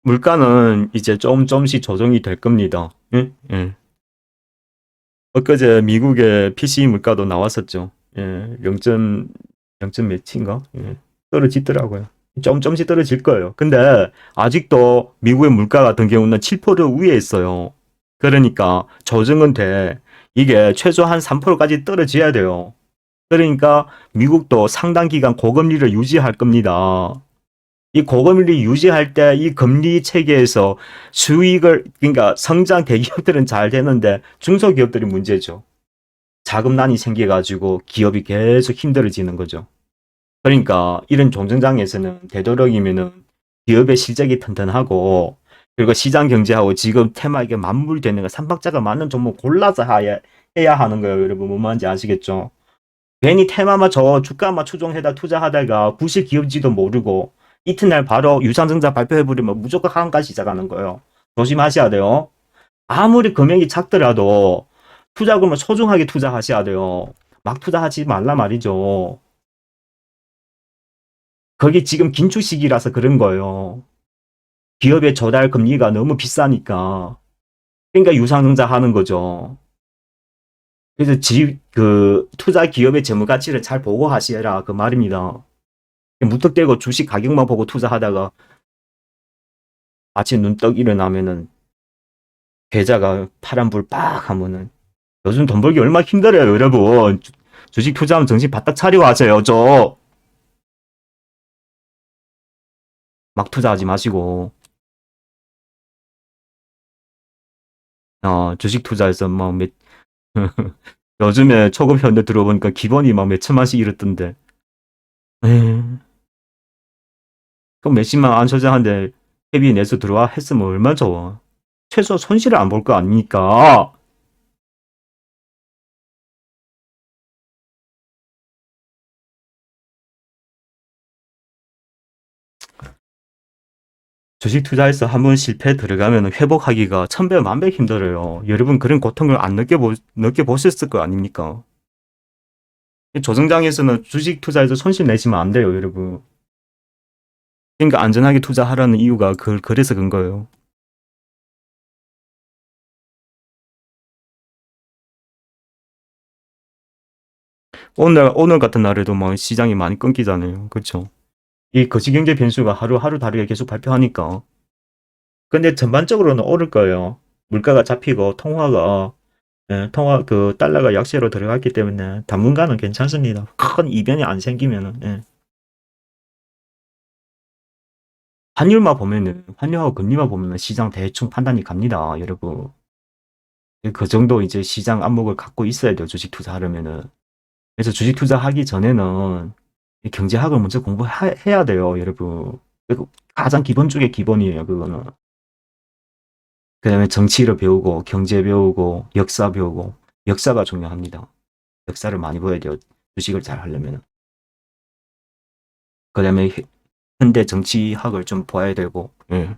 물가는 이제 조금씩 조정이 될 겁니다. 예? 예. 엊그제 미국의 PC 물가도 나왔었죠. 예, 0점 몇인가? 예, 떨어지더라고요. 조금씩 떨어질 거예요. 근데 아직도 미국의 물가 같은 경우는 7% 위에 있어요. 그러니까 조정은 돼. 이게 최소한 3%까지 떨어져야 돼요. 그러니까 미국도 상당 기간 고금리를 유지할 겁니다. 이 고금리 유지할 때 이 금리 체계에서 수익을, 그러니까 성장 대기업들은 잘 되는데 중소기업들이 문제죠. 자금난이 생겨가지고 기업이 계속 힘들어지는 거죠. 그러니까 이런 종전장에서는 되도록이면은 기업의 실적이 튼튼하고, 그리고 시장 경제하고 지금 테마에게 맞물되는 거, 삼박자가 맞는 종목 골라서 해야 하는 거예요. 여러분, 뭔 말인지 아시겠죠? 괜히 테마만 저 주가만 추종해다 투자하다가 구실 기업지도 모르고 이튿날 바로 유상증자 발표해버리면 무조건 하한가 시작하는 거예요. 조심하셔야 돼요. 아무리 금액이 작더라도 투자금을 소중하게 투자하셔야 돼요. 막 투자하지 말라 말이죠. 그게 지금 긴축 시기라서 그런 거예요. 기업의 조달 금리가 너무 비싸니까. 그러니까 유상증자 하는 거죠. 그래서 투자 기업의 재무 가치를 잘 보고 하시라 그 말입니다. 무턱대고 주식 가격만 보고 투자하다가 아침 눈 떡 일어나면은 계좌가 파란불 빡 하면은, 요즘 돈 벌기 얼마나 힘들어요, 여러분. 주식 투자하면 정신 바짝 차리고 하세요. 막 투자하지 마시고. 주식 투자해서 막 요즘에 초급 현대 들어보니까 기본이 막 몇천만씩 이렇던데. 에이, 그럼 몇십만 안 소장한데 회비 내서 들어와 했으면 얼마나 좋아. 최소 손실을 안 볼 거 아닙니까? 주식 투자해서 한번 실패 들어가면 회복하기가 천배 만배 힘들어요. 여러분 그런 고통을 안 느껴보셨을 거 아닙니까? 조정장에서는 주식 투자해서 손실 내시면 안 돼요, 여러분. 그러니까 안전하게 투자하라는 이유가 그래서 그런 거예요. 오늘 같은 날에도 막 시장이 많이 끊기잖아요. 그렇죠? 이 거시경제 변수가 하루하루 다르게 계속 발표하니까. 근데 전반적으로는 오를 거예요. 물가가 잡히고 달러가 약세로 들어갔기 때문에 당분간은 괜찮습니다. 큰 이변이 안 생기면은. 예. 환율하고 금리만 보면은 시장 대충 판단이 갑니다, 여러분. 그 정도 이제 시장 안목을 갖고 있어야 돼요, 주식 투자하려면은. 그래서 주식 투자하기 전에는 이 경제학을 먼저 공부해야 돼요, 여러분. 가장 기본 중에 기본이에요, 그거는. 그 다음에 정치를 배우고, 경제 배우고, 역사 배우고, 역사가 중요합니다. 역사를 많이 보야 돼요, 주식을 잘 하려면. 그 다음에 현대 정치학을 좀 봐야 되고, 예.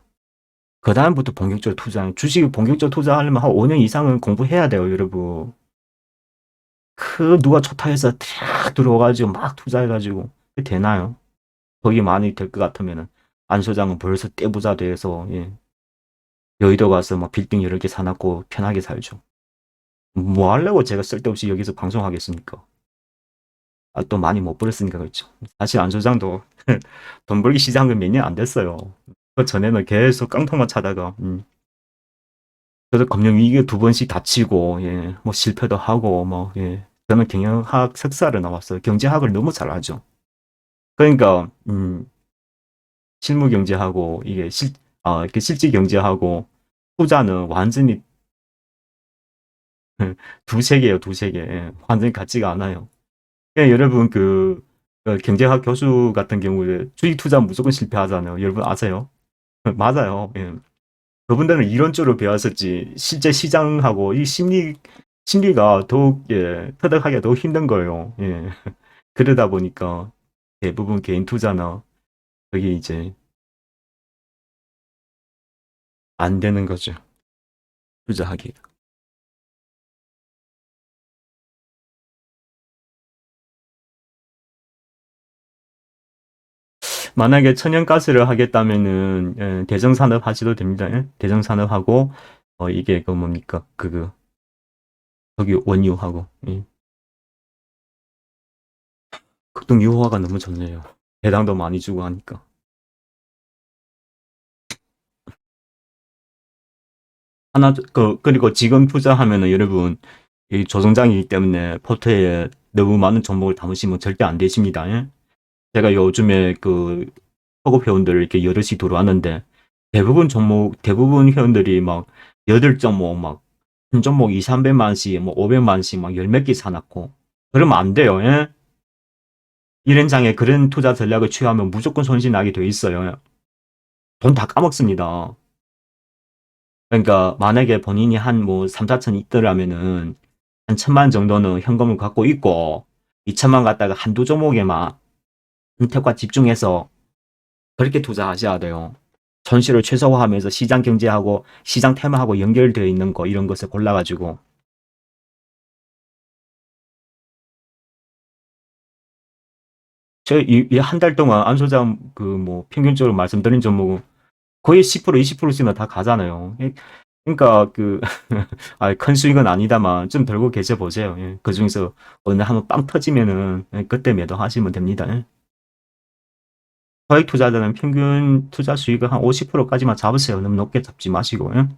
그 다음부터 본격적으로 주식을 본격적으로 투자하려면 한 5년 이상은 공부해야 돼요, 여러분. 누가 초타해서 탁 들어와가지고 막 투자해가지고, 되나요? 덕이 많이 될 것 같으면은, 안 소장은 벌써 떼부자 돼서, 예. 여의도 가서 막 빌딩 여러 개 사놨고 편하게 살죠. 뭐 하려고 제가 쓸데없이 여기서 방송하겠습니까? 아, 또 많이 못 벌었으니까 그렇죠. 사실 안 소장도 돈 벌기 시작한 건 몇 년 안 됐어요. 그 전에는 계속 깡통만 차다가, 그래서 금융위기 두 번씩 다치고, 예, 뭐 실패도 하고, 뭐, 예. 저는 경영학 석사를 나왔어요. 경제학을 너무 잘하죠. 그러니까, 실무 경제하고, 이렇게 실질 경제하고, 투자는 완전히 두 세계예요, 두 세계. 예, 완전히 같지가 않아요. 예, 여러분, 경제학 교수 같은 경우에 주식 투자 무조건 실패하잖아요. 여러분 아세요? 맞아요. 예. 그분들은 이론적으로 배웠었지 실제 시장하고 이 심리가 더욱 예, 터득하기가 더 힘든 거예요. 예. 그러다 보니까 대부분 개인 투자나 그게 이제 안 되는 거죠. 투자하기. 만약에 천연가스를 하겠다면은 예, 대정산업 하셔도 됩니다. 예? 대정산업하고 이게 그 뭡니까 거기 원유하고 예. 극동 유화가 너무 좋네요. 배당도 많이 주고 하니까. 그리고 지금 투자하면은 여러분, 이 조정장이기 때문에 포트에 너무 많은 종목을 담으시면 절대 안 되십니다. 예? 제가 요즘에 허급 회원들 이렇게 여럿이 들어왔는데, 대부분 회원들이 막 8종목, 한 종목 2, 300만씩, 뭐 500만씩 막 열 몇 개 사놨고, 그러면 안 돼요. 예? 이런 장에 그런 투자 전략을 취하면 무조건 손실 나게 돼 있어요. 돈 다 까먹습니다. 그러니까 만약에 본인이 한 뭐 3, 4천 있더라면은 한 1,000만 정도는 현금을 갖고 있고 2천만 갖다가 한두 종목에만 선택과 집중해서 그렇게 투자하셔야 돼요. 손실을 최소화하면서 시장 경제하고 시장 테마하고 연결되어 있는 거 이런 것을 골라가지고 저한 달 동안 안 소장 뭐 평균적으로 말씀드린 종목은 거의 10% 20%씩은 다 가잖아요. 그러니까 큰 수익은 아니다만 좀 들고 계셔 보세요. 예. 그 중에서 어느 한번 빵 터지면은 예, 그때 매도하시면 됩니다. 예. 소액 투자자는 평균 투자 수익을 한 50%까지만 잡으세요. 너무 높게 잡지 마시고. 예.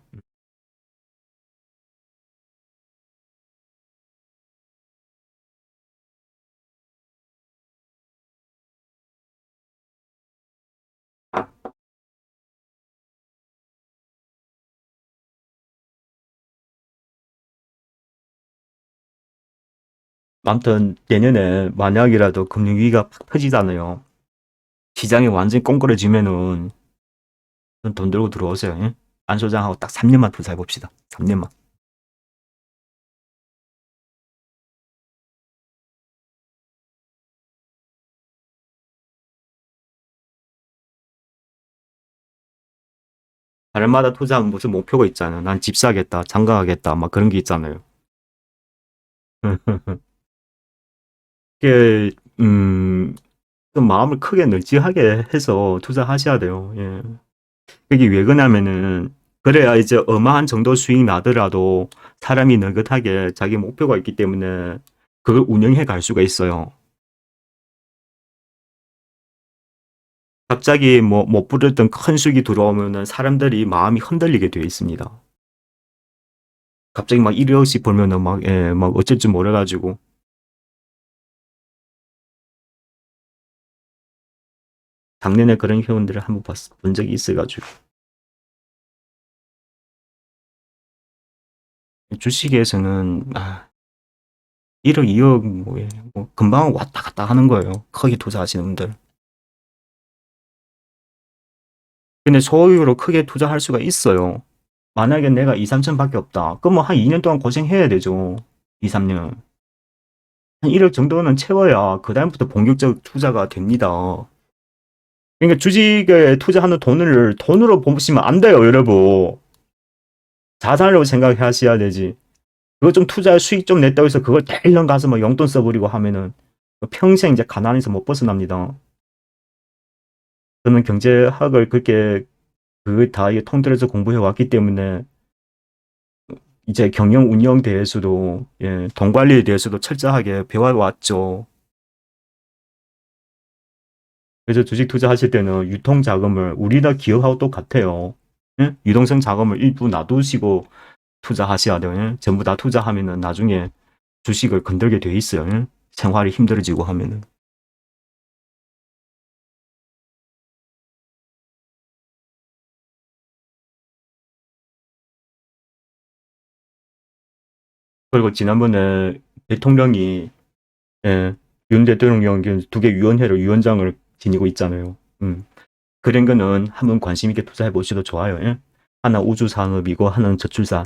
아무튼 내년에 만약이라도 금융위기가 팍 터지잖아요. 시장이 완전히 꽁그러지면은 돈 들고 들어오세요. 예. 안 소장하고 딱 3년만 투자해 봅시다. 3년만. 달마다 투자하면 무슨 목표가 있잖아요. 난 집 사겠다, 장가가겠다, 막 그런 게 있잖아요. 이게 좀 마음을 크게 널찍하게 해서 투자하셔야 돼요. 예. 그게 왜 그러냐면은 그래야 이제 어마한 정도 수익 나더라도 사람이 느긋하게 자기 목표가 있기 때문에 그걸 운영해 갈 수가 있어요. 갑자기 뭐 못 부르던 큰 수익이 들어오면은 사람들이 마음이 흔들리게 되어 있습니다. 갑자기 막 1억씩 벌면은 막 어쩔 줄 몰라가지고 작년에 그런 회원들을 한번 본 적이 있어가지고 주식에서는 1억, 2억 뭐 금방 왔다 갔다 하는 거예요. 크게 투자하시는 분들. 근데 소유로 크게 투자할 수가 있어요. 만약에 내가 2, 3천 밖에 없다. 그러면 한 2년 동안 고생해야 되죠. 2, 3년. 한 1억 정도는 채워야 그다음부터 본격적 투자가 됩니다. 그러니까 주식에 투자하는 돈을 돈으로 보시면 안 돼요, 여러분. 자산으로 생각하셔야 되지. 그거 좀 투자 수익 좀 냈다고 해서 그걸 델렁 가서 뭐 용돈 써버리고 하면은 평생 이제 가난해서 못 벗어납니다. 저는 경제학을 그렇게 다 통틀어서 공부해 왔기 때문에 이제 경영 운영 대해서도 예, 돈 관리에 대해서도 철저하게 배워왔죠. 그래서 주식 투자하실 때는 유통 자금을 우리나라 기업하고 똑같아요. 예? 유동성 자금을 일부 놔두시고 투자하셔야 돼요. 예? 전부 다 투자하면은 나중에 주식을 건들게 돼 있어요. 예? 생활이 힘들어지고 하면은. 그리고 지난번에 대통령이 예, 윤 대통령 두 개 위원회로 위원장을 지니고 있잖아요. 그런 거는 한번 관심 있게 투자해 보셔도 좋아요. 예? 하나 우주 산업이고 하나는 저출산.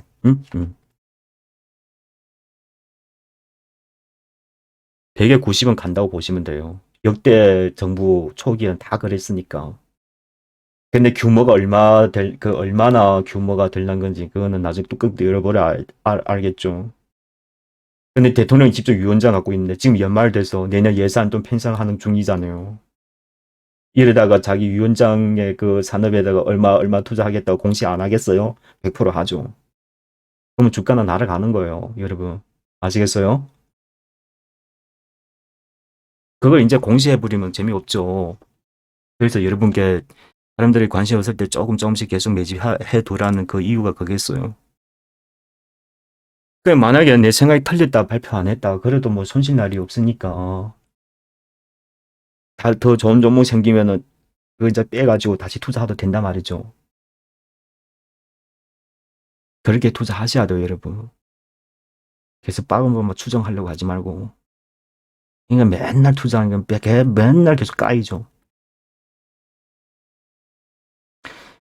대개 90은 간다고 보시면 돼요. 역대 정부 초기엔 다 그랬으니까. 근데 규모가 얼마나 규모가 될란 건지 그거는 나중에 뚜껑 열어보라 알겠죠. 근데 대통령이 직접 위원장 갖고 있는데 지금 연말 돼서 내년 예산 좀 편성하는 중이잖아요. 이러다가 자기 위원장의 그 산업에다가 얼마 투자하겠다고 공시 안 하겠어요? 100% 하죠. 그러면 주가는 날아가는 거예요, 여러분. 아시겠어요? 그걸 이제 공시해버리면 재미없죠. 그래서 여러분께 사람들이 관심 없을 때 조금씩 계속 매집해 두라는 그 이유가 그겠어요. 그 만약에 내 생각이 틀렸다 발표 안 했다 그래도 뭐 손실 날이 없으니까 더 좋은 종목 생기면은 그 이제 빼가지고 다시 투자해도 된단 말이죠. 그렇게 투자하셔야 돼요, 여러분. 그래서 빠른 것만 추정하려고 하지 말고. 그러니까 맨날 투자하는 건 맨날 계속 까이죠.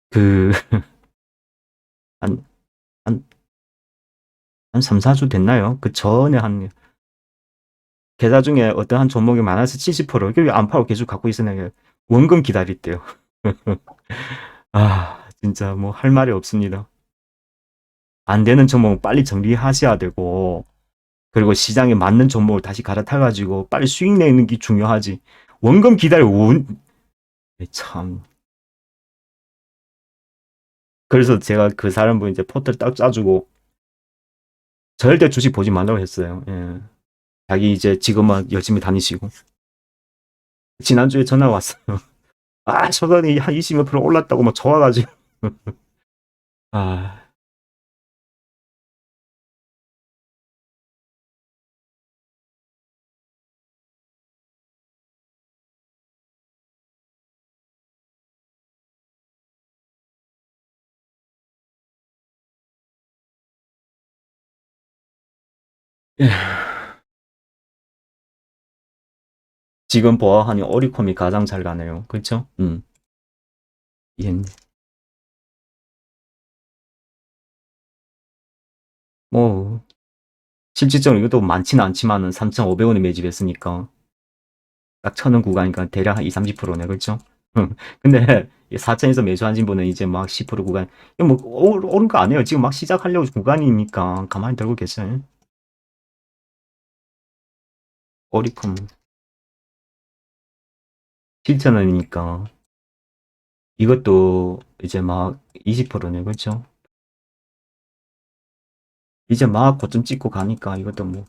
그, 한, 한, 한 3, 4주 됐나요? 그 전에 계좌 중에 어떤 한 종목이 많아서 70%, 이게 안 파고 계속 갖고 있으면 원금 기다릴대요. 아, 진짜 뭐 할 말이 없습니다. 안 되는 종목은 빨리 정리하셔야 되고, 그리고 시장에 맞는 종목을 다시 갈아타가지고 빨리 수익 내는 게 중요하지. 원금 기다려, 참. 그래서 제가 그 사람분 이제 포트를 딱 짜주고, 절대 주식 보지 말라고 했어요. 예. 자기 이제 직업만 열심히 다니시고. 지난주에 전화 왔어요. 아, 저번에 한 20몇 프로 올랐다고 막 좋아가지고. 아, 예. 지금 보아하니 오리콤이 가장 잘 가네요. 그렇죠? 예. 뭐 실질적으로 이것도 많지는 않지만은 3,500원에 매집했으니까 딱 쳐는 구간이니까 대략 한 2, 30%네. 그렇죠? 근데 4천에서 매수하신 분은 이제 막 10% 구간 이거 뭐 오른 거 아니에요. 지금 막 시작하려고 구간이니까 가만히 들고 계세요. 오리콤 7,000원이니까 이것도 이제 막 20%네. 그렇죠? 이제 막 고점 찍고 가니까 이것도 뭐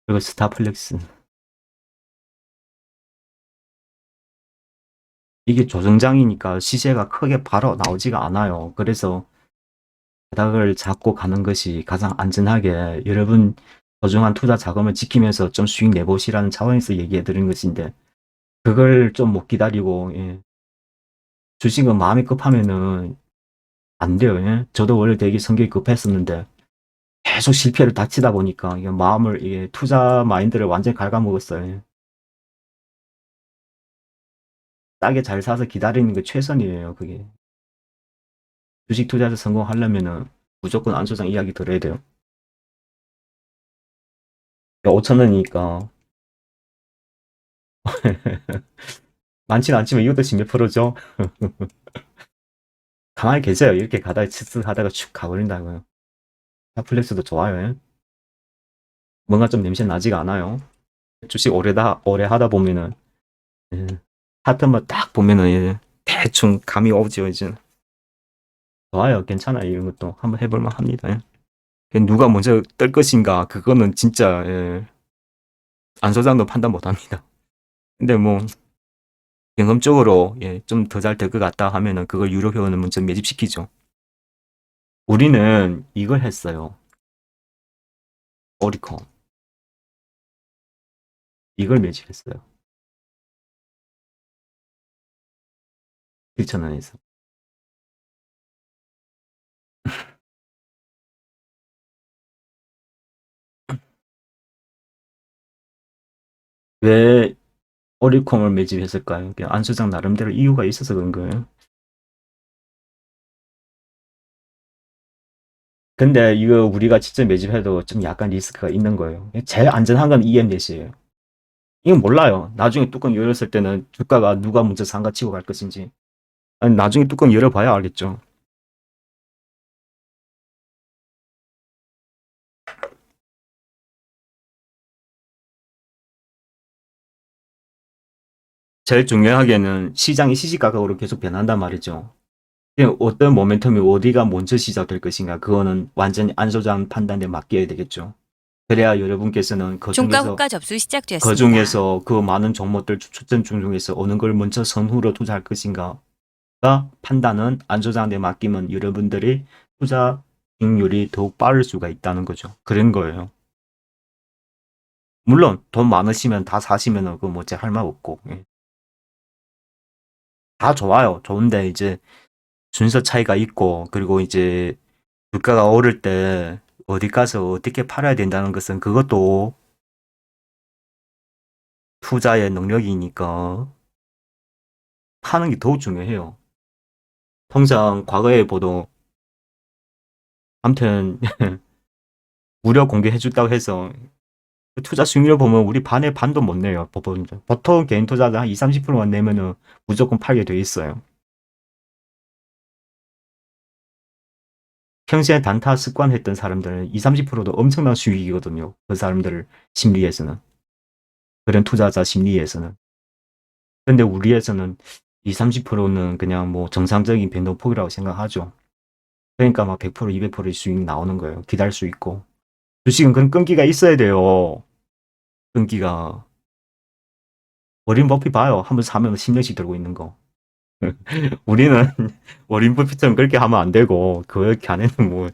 그리고 스타플렉스 이게 조정장이니까 시세가 크게 바로 나오지가 않아요. 그래서 바닥을 잡고 가는 것이 가장 안전하게 여러분 소중한 투자 자금을 지키면서 좀 수익 내보시라는 차원에서 얘기해 드린 것인데 그걸 좀 못 기다리고 예. 주식은 마음이 급하면은 안 돼요. 예. 저도 원래 되게 성격이 급했었는데 계속 실패를 닥치다 보니까 이게 마음을 이게 투자 마인드를 완전히 갉아먹었어요. 예. 싸게 잘 사서 기다리는 게 최선이에요. 그게 주식 투자에서 성공하려면은 무조건 안소장 이야기 들어야 돼요. 5,000원이니까 많지는 않지만 이것도 10몇 프로죠. 가만히 계세요. 이렇게 가다가 쓱쓱 하다가 슉 가버린다고요. 핫플렉스도 좋아요. 예. 뭔가 좀 냄새 나지가 않아요. 주식 오래 하다 보면은 예. 하트만 딱 보면은 예. 대충 감이 오죠 이제. 좋아요. 괜찮아요. 이런 것도 한번 해볼만 합니다. 예. 누가 먼저 뜰 것인가 그거는 진짜 예. 안 소장도 판단 못합니다. 근데 뭐 경험적으로 예, 좀 더 잘 될 것 같다 하면은 그걸 유료 회원을 먼저 매집시키죠. 우리는 이걸 했어요. 오리콘. 이걸 매집했어요. 7,000원에서. 왜 오리콘을 매집했을까요? 그냥 안 소장 나름대로 이유가 있어서 그런 거예요. 근데 이거 우리가 직접 매집해도 좀 약간 리스크가 있는 거예요. 제일 안전한 건 EM넷이에요. 이건 몰라요. 나중에 뚜껑 열었을 때는 주가가 누가 먼저 상가 치고 갈 것인지. 아니, 나중에 뚜껑 열어봐야 알겠죠. 제일 중요하게는 시장이 시시각각으로 계속 변한단 말이죠. 어떤 모멘텀이 어디가 먼저 시작될 것인가 그거는 완전히 안소장 판단에 맡겨야 되겠죠. 그래야 여러분께서는 종가 호가 접수 그 시작되었습니다. 중에서 그 많은 종목들 추천 중에서 어느 걸 먼저 선후로 투자할 것인가가 판단은 안소장에 맡기면 여러분들이 투자 수익률이 더욱 빠를 수가 있다는 거죠. 그런 거예요. 물론 돈 많으시면 다 사시면은 그거 뭐 제가 할 말 없고 예. 다 좋아요. 좋은데 이제 순서 차이가 있고 그리고 이제 물가가 오를 때 어디 가서 어떻게 팔아야 된다는 것은 그것도 투자의 능력이니까 파는 게 더욱 중요해요. 통상 과거에 보도 아무튼 무료 공개해 준다고 해서 그 투자 수익률 보면 우리 반의 반도 못 내요. 보통 개인 투자자 한 2, 30%만 내면은 무조건 팔게 돼 있어요. 평소에 단타 습관했던 사람들은 2, 30%도 엄청난 수익이거든요. 그 사람들 심리에서는. 그런 투자자 심리에서는. 근데 우리에서는 2, 30%는 그냥 뭐 정상적인 변동폭이라고 생각하죠. 그러니까 막 100%, 200%의 수익 나오는 거예요. 기다릴 수 있고. 주식은 그런 끈기가 있어야 돼요. 끈기가. 워린 버핏 봐요. 한번 사면 10년씩 들고 있는 거. 우리는 워린 버핏처럼 그렇게 하면 안 되고 그렇게 안 해는 뭐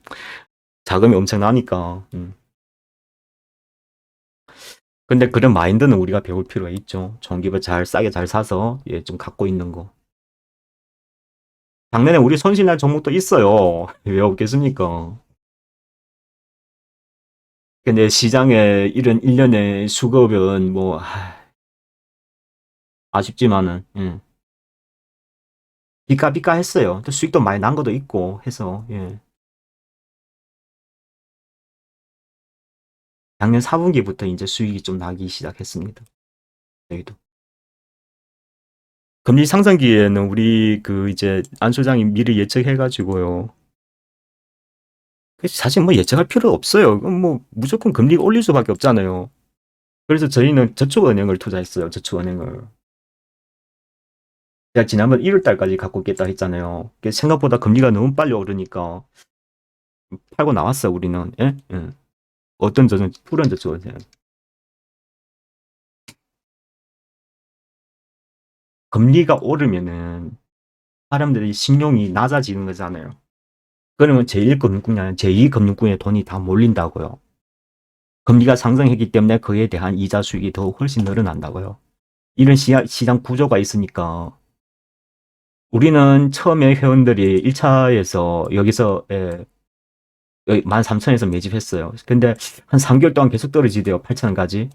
자금이 엄청나니까. 근데 그런 마인드는 우리가 배울 필요가 있죠. 전기를 잘 싸게 잘 사서 예, 좀 갖고 있는 거. 작년에 우리 손실날 종목도 있어요. 왜 없겠습니까? 근데 시장에 이런 일련의 수급은 뭐 아쉽지만은 비까비까 했어요. 또 수익도 많이 난 것도 있고 해서 예. 작년 4분기부터 이제 수익이 좀 나기 시작했습니다. 저희도. 금리 상승기에는 우리 그 이제 안 소장이 미리 예측해가지고요. 사실 뭐 예측할 필요 없어요. 뭐 무조건 금리가 올릴 수밖에 없잖아요. 그래서 저희는 저축은행을 투자했어요. 저축은행을. 제가 지난번 1월 달까지 갖고 있겠다 했잖아요. 생각보다 금리가 너무 빨리 오르니까 팔고 나왔어 우리는. 예? 예. 어떤 저는 푸른 저축은행. 금리가 오르면은 사람들이 신용이 낮아지는 거잖아요. 그러면 제1금융권이 아니라 제2금융권에 돈이 다 몰린다고요. 금리가 상승했기 때문에 그에 대한 이자 수익이 더 훨씬 늘어난다고요. 이런 시장 구조가 있으니까 우리는 처음에 회원들이 1차에서 여기서 13,000에서 매집했어요. 근데 한 3개월 동안 계속 떨어지대요. 8,000원까지.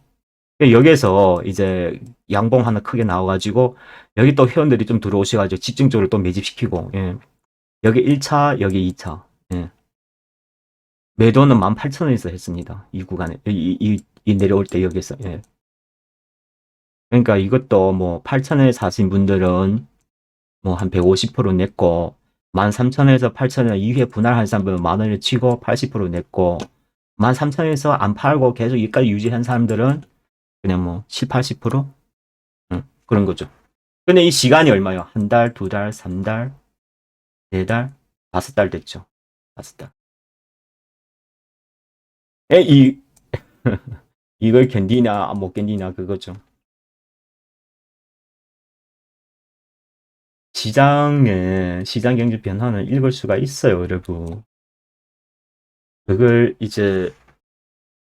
여기에서 이제 양봉 하나 크게 나와가지고 여기 또 회원들이 좀 들어오셔가지고 집중적으로 또 매집시키고 예. 여기 1차, 여기 2차. 예. 매도는 18,000원에서 했습니다. 이 구간에 이 내려올 때 여기서 예. 그러니까 이것도 뭐 8,000원에 사신 분들은 뭐 한 150% 냈고 13,000원에서 8,000원 이후에 분할한 사람들은 만 원을 치고 80% 냈고 13,000원에서 안 팔고 계속 여기까지 유지한 사람들은 그냥 뭐 7, 80%? 그런 거죠. 근데 이 시간이 얼마요? 한 달, 두 달, 3달, 4달, 5달 됐죠. 5달. 이 이걸 견디냐 못 견디냐 그거죠. 시장 경제 변화는 읽을 수가 있어요, 여러분. 그걸 이제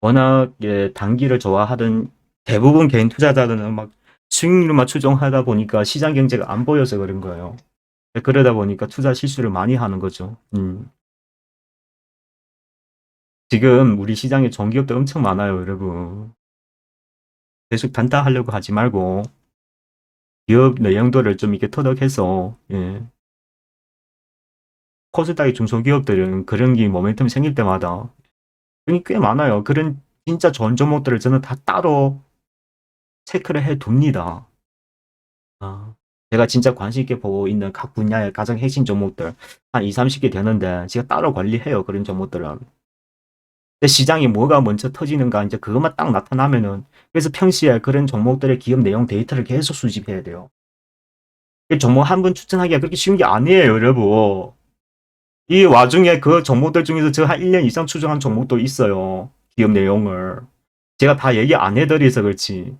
워낙에 단기를 좋아하던 대부분 개인 투자자들은 막 수익률만 추종하다 보니까 시장 경제가 안 보여서 그런 거예요. 그러다 보니까 투자 실수를 많이 하는 거죠. 지금 우리 시장에 좋은 기업들 엄청 많아요, 여러분. 계속 단타하려고 하지 말고 기업 내용들을 좀 이렇게 터득해서 코스닥의 중소기업들은 그런 게 모멘텀 생길 때마다 돈이 꽤 많아요. 그런 진짜 좋은 종목들을 저는 다 따로 체크를 해 둡니다. 제가 진짜 관심 있게 보고 있는 각 분야의 가장 핵심 종목들 한 2, 30개 되는데 제가 따로 관리해요. 그런 종목들은. 근데 시장이 뭐가 먼저 터지는가 이제 그것만 딱 나타나면은 그래서 평시에 그런 종목들의 기업 내용 데이터를 계속 수집해야 돼요. 종목 한 번 추천하기가 그렇게 쉬운 게 아니에요, 여러분. 이 와중에 그 종목들 중에서 제가 한 1년 이상 추정한 종목도 있어요. 기업 내용을. 제가 다 얘기 안 해드려서 그렇지.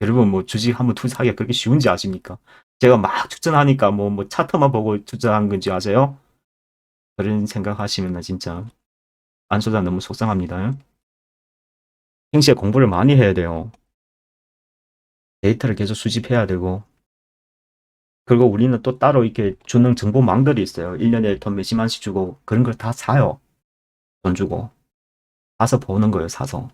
여러분 뭐 주식 한번 투자하기가 그렇게 쉬운지 아십니까? 제가 막 추천하니까 뭐 차트만 보고 투자한 건지 아세요? 그런 생각하시면 진짜 안 쏘다 너무 속상합니다. 평시에 공부를 많이 해야 돼요. 데이터를 계속 수집해야 되고 그리고 우리는 또 따로 이렇게 주는 정보망들이 있어요. 1년에 돈 몇십만씩 주고 그런 걸 다 사요. 돈 주고. 사서 보는 거예요. 사서.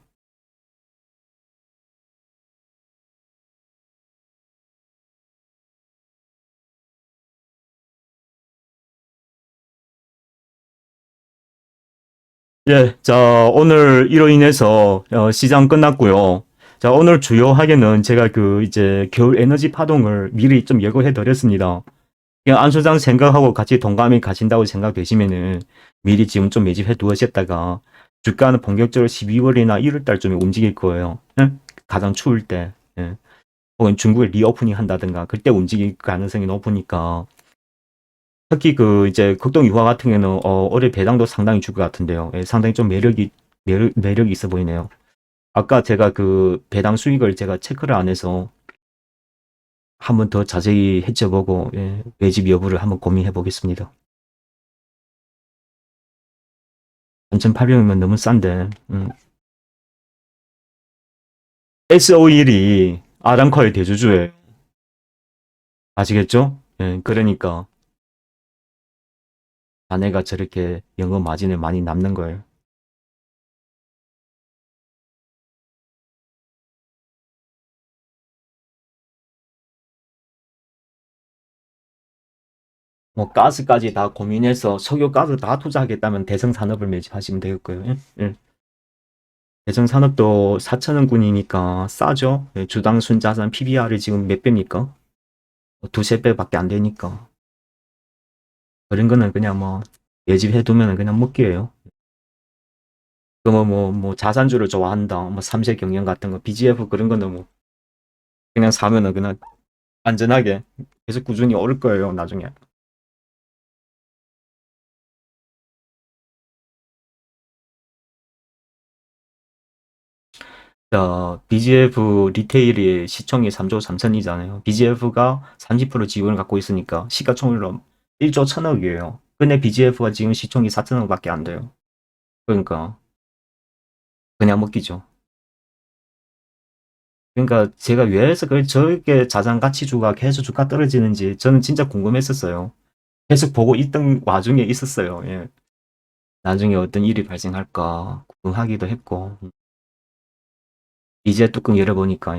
예, 자, 오늘 이로 인해서 시장 끝났고요. 자, 오늘 주요하게는 제가 그 이제 겨울 에너지 파동을 미리 좀 예고해 드렸습니다. 그냥 안 소장 생각하고 같이 동감이 가신다고 생각되시면은 미리 지금 좀 매집해 두셨다가 주가는 본격적으로 12월이나 1월 달쯤에 움직일 거예요. 예? 가장 추울 때. 예. 혹은 중국에 리오프닝 한다든가 그때 움직일 가능성이 높으니까 특히 그 이제 극동 유화 같은 경우는 올해 배당도 상당히 줄 것 같은데요. 예, 상당히 좀 매력이 있어 보이네요. 아까 제가 그 배당 수익을 제가 체크를 안 해서 한번 더 자세히 해쳐보고 매집 여부를 한번 고민해 보겠습니다. 3,800이면 너무 싼데. S-오일이 아람코의 대주주예요. 아시겠죠? 예, 그러니까 자네가 저렇게 영업 마진을 많이 남는 거예요. 뭐 가스까지 다 고민해서 석유 가스 다 투자하겠다면 대성산업을 매집하시면 되겠고요. 예? 예. 대성산업도 4천원군이니까 싸죠. 예, 주당 순자산 PBR이 지금 몇 배입니까? 두세 배밖에 안 되니까. 그런 거는 그냥 뭐 매집해 두면 그냥 먹기예요. 뭐 자산주를 좋아한다. 뭐 삼색 경영 같은 거, BGF 그런 거는 뭐 그냥 사면은 그냥 안전하게 계속 꾸준히 오를 거예요, 나중에. 자, BGF 리테일이 시총이 3조 3천이잖아요. BGF가 30% 지분을 갖고 있으니까 시가총액으로 1조 1천억이에요. 근데 BGF가 지금 시총이 4천억밖에 안 돼요. 그러니까 그냥 먹기죠. 그러니까 제가 왜해서 저렇게 자산 가치주가 계속 주가 떨어지는지 저는 진짜 궁금했었어요. 계속 보고 있던 와중에 있었어요. 예. 나중에 어떤 일이 발생할까 궁금하기도 했고 이제 뚜껑 열어보니까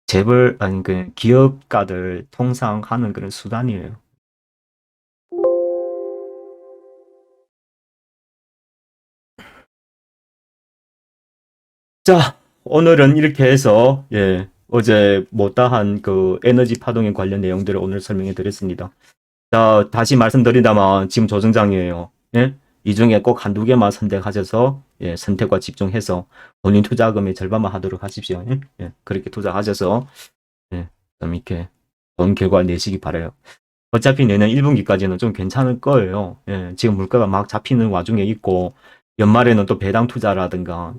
재벌 아니 그 기업가들 통상하는 그런 수단이에요. 자, 오늘은 이렇게 해서 어제 못다한 그 에너지 파동에 관련 내용들을 오늘 설명해 드렸습니다. 자, 다시 말씀드린다면 지금 조정장이에요. 예? 이 중에 꼭 한두 개만 선택하셔서 선택과 집중해서 본인 투자금의 절반만 하도록 하십시오. 그렇게 투자하셔서 좀 이렇게 좋은 결과 내시기 바라요. 어차피 내년 1분기까지는 좀 괜찮을 거예요. 지금 물가가 막 잡히는 와중에 있고 연말에는 또 배당 투자라든가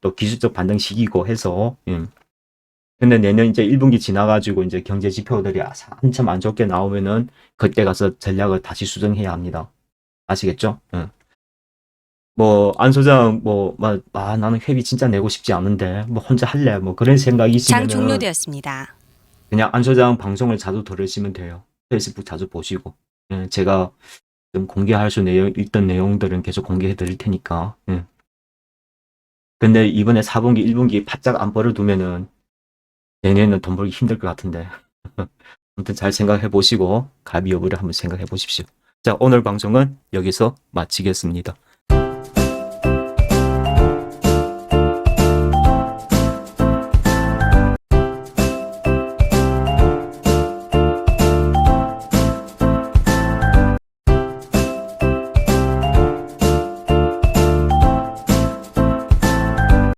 또 기술적 반등 시기고 해서 근데 내년 이제 1분기 지나가지고 이제 경제 지표들이 한참 안 좋게 나오면은 그때 가서 전략을 다시 수정해야 합니다. 아시겠죠? 응. 뭐, 안 소장, 뭐, 나는 회비 진짜 내고 싶지 않은데, 뭐, 혼자 할래. 뭐, 그런 장 생각이시면은, 종료되었습니다. 그냥 안 소장 방송을 자주 들으시면 돼요. 페이스북 자주 보시고. 예, 제가 좀 공개할 수 있던 내용들은 계속 공개해 드릴 테니까. 예. 근데 이번에 4분기, 1분기 바짝 안 벌어두면은, 내년에는 돈 벌기 힘들 것 같은데. 아무튼 잘 생각해 보시고, 가비 여부를 한번 생각해 보십시오. 자, 오늘 방송은 여기서 마치겠습니다.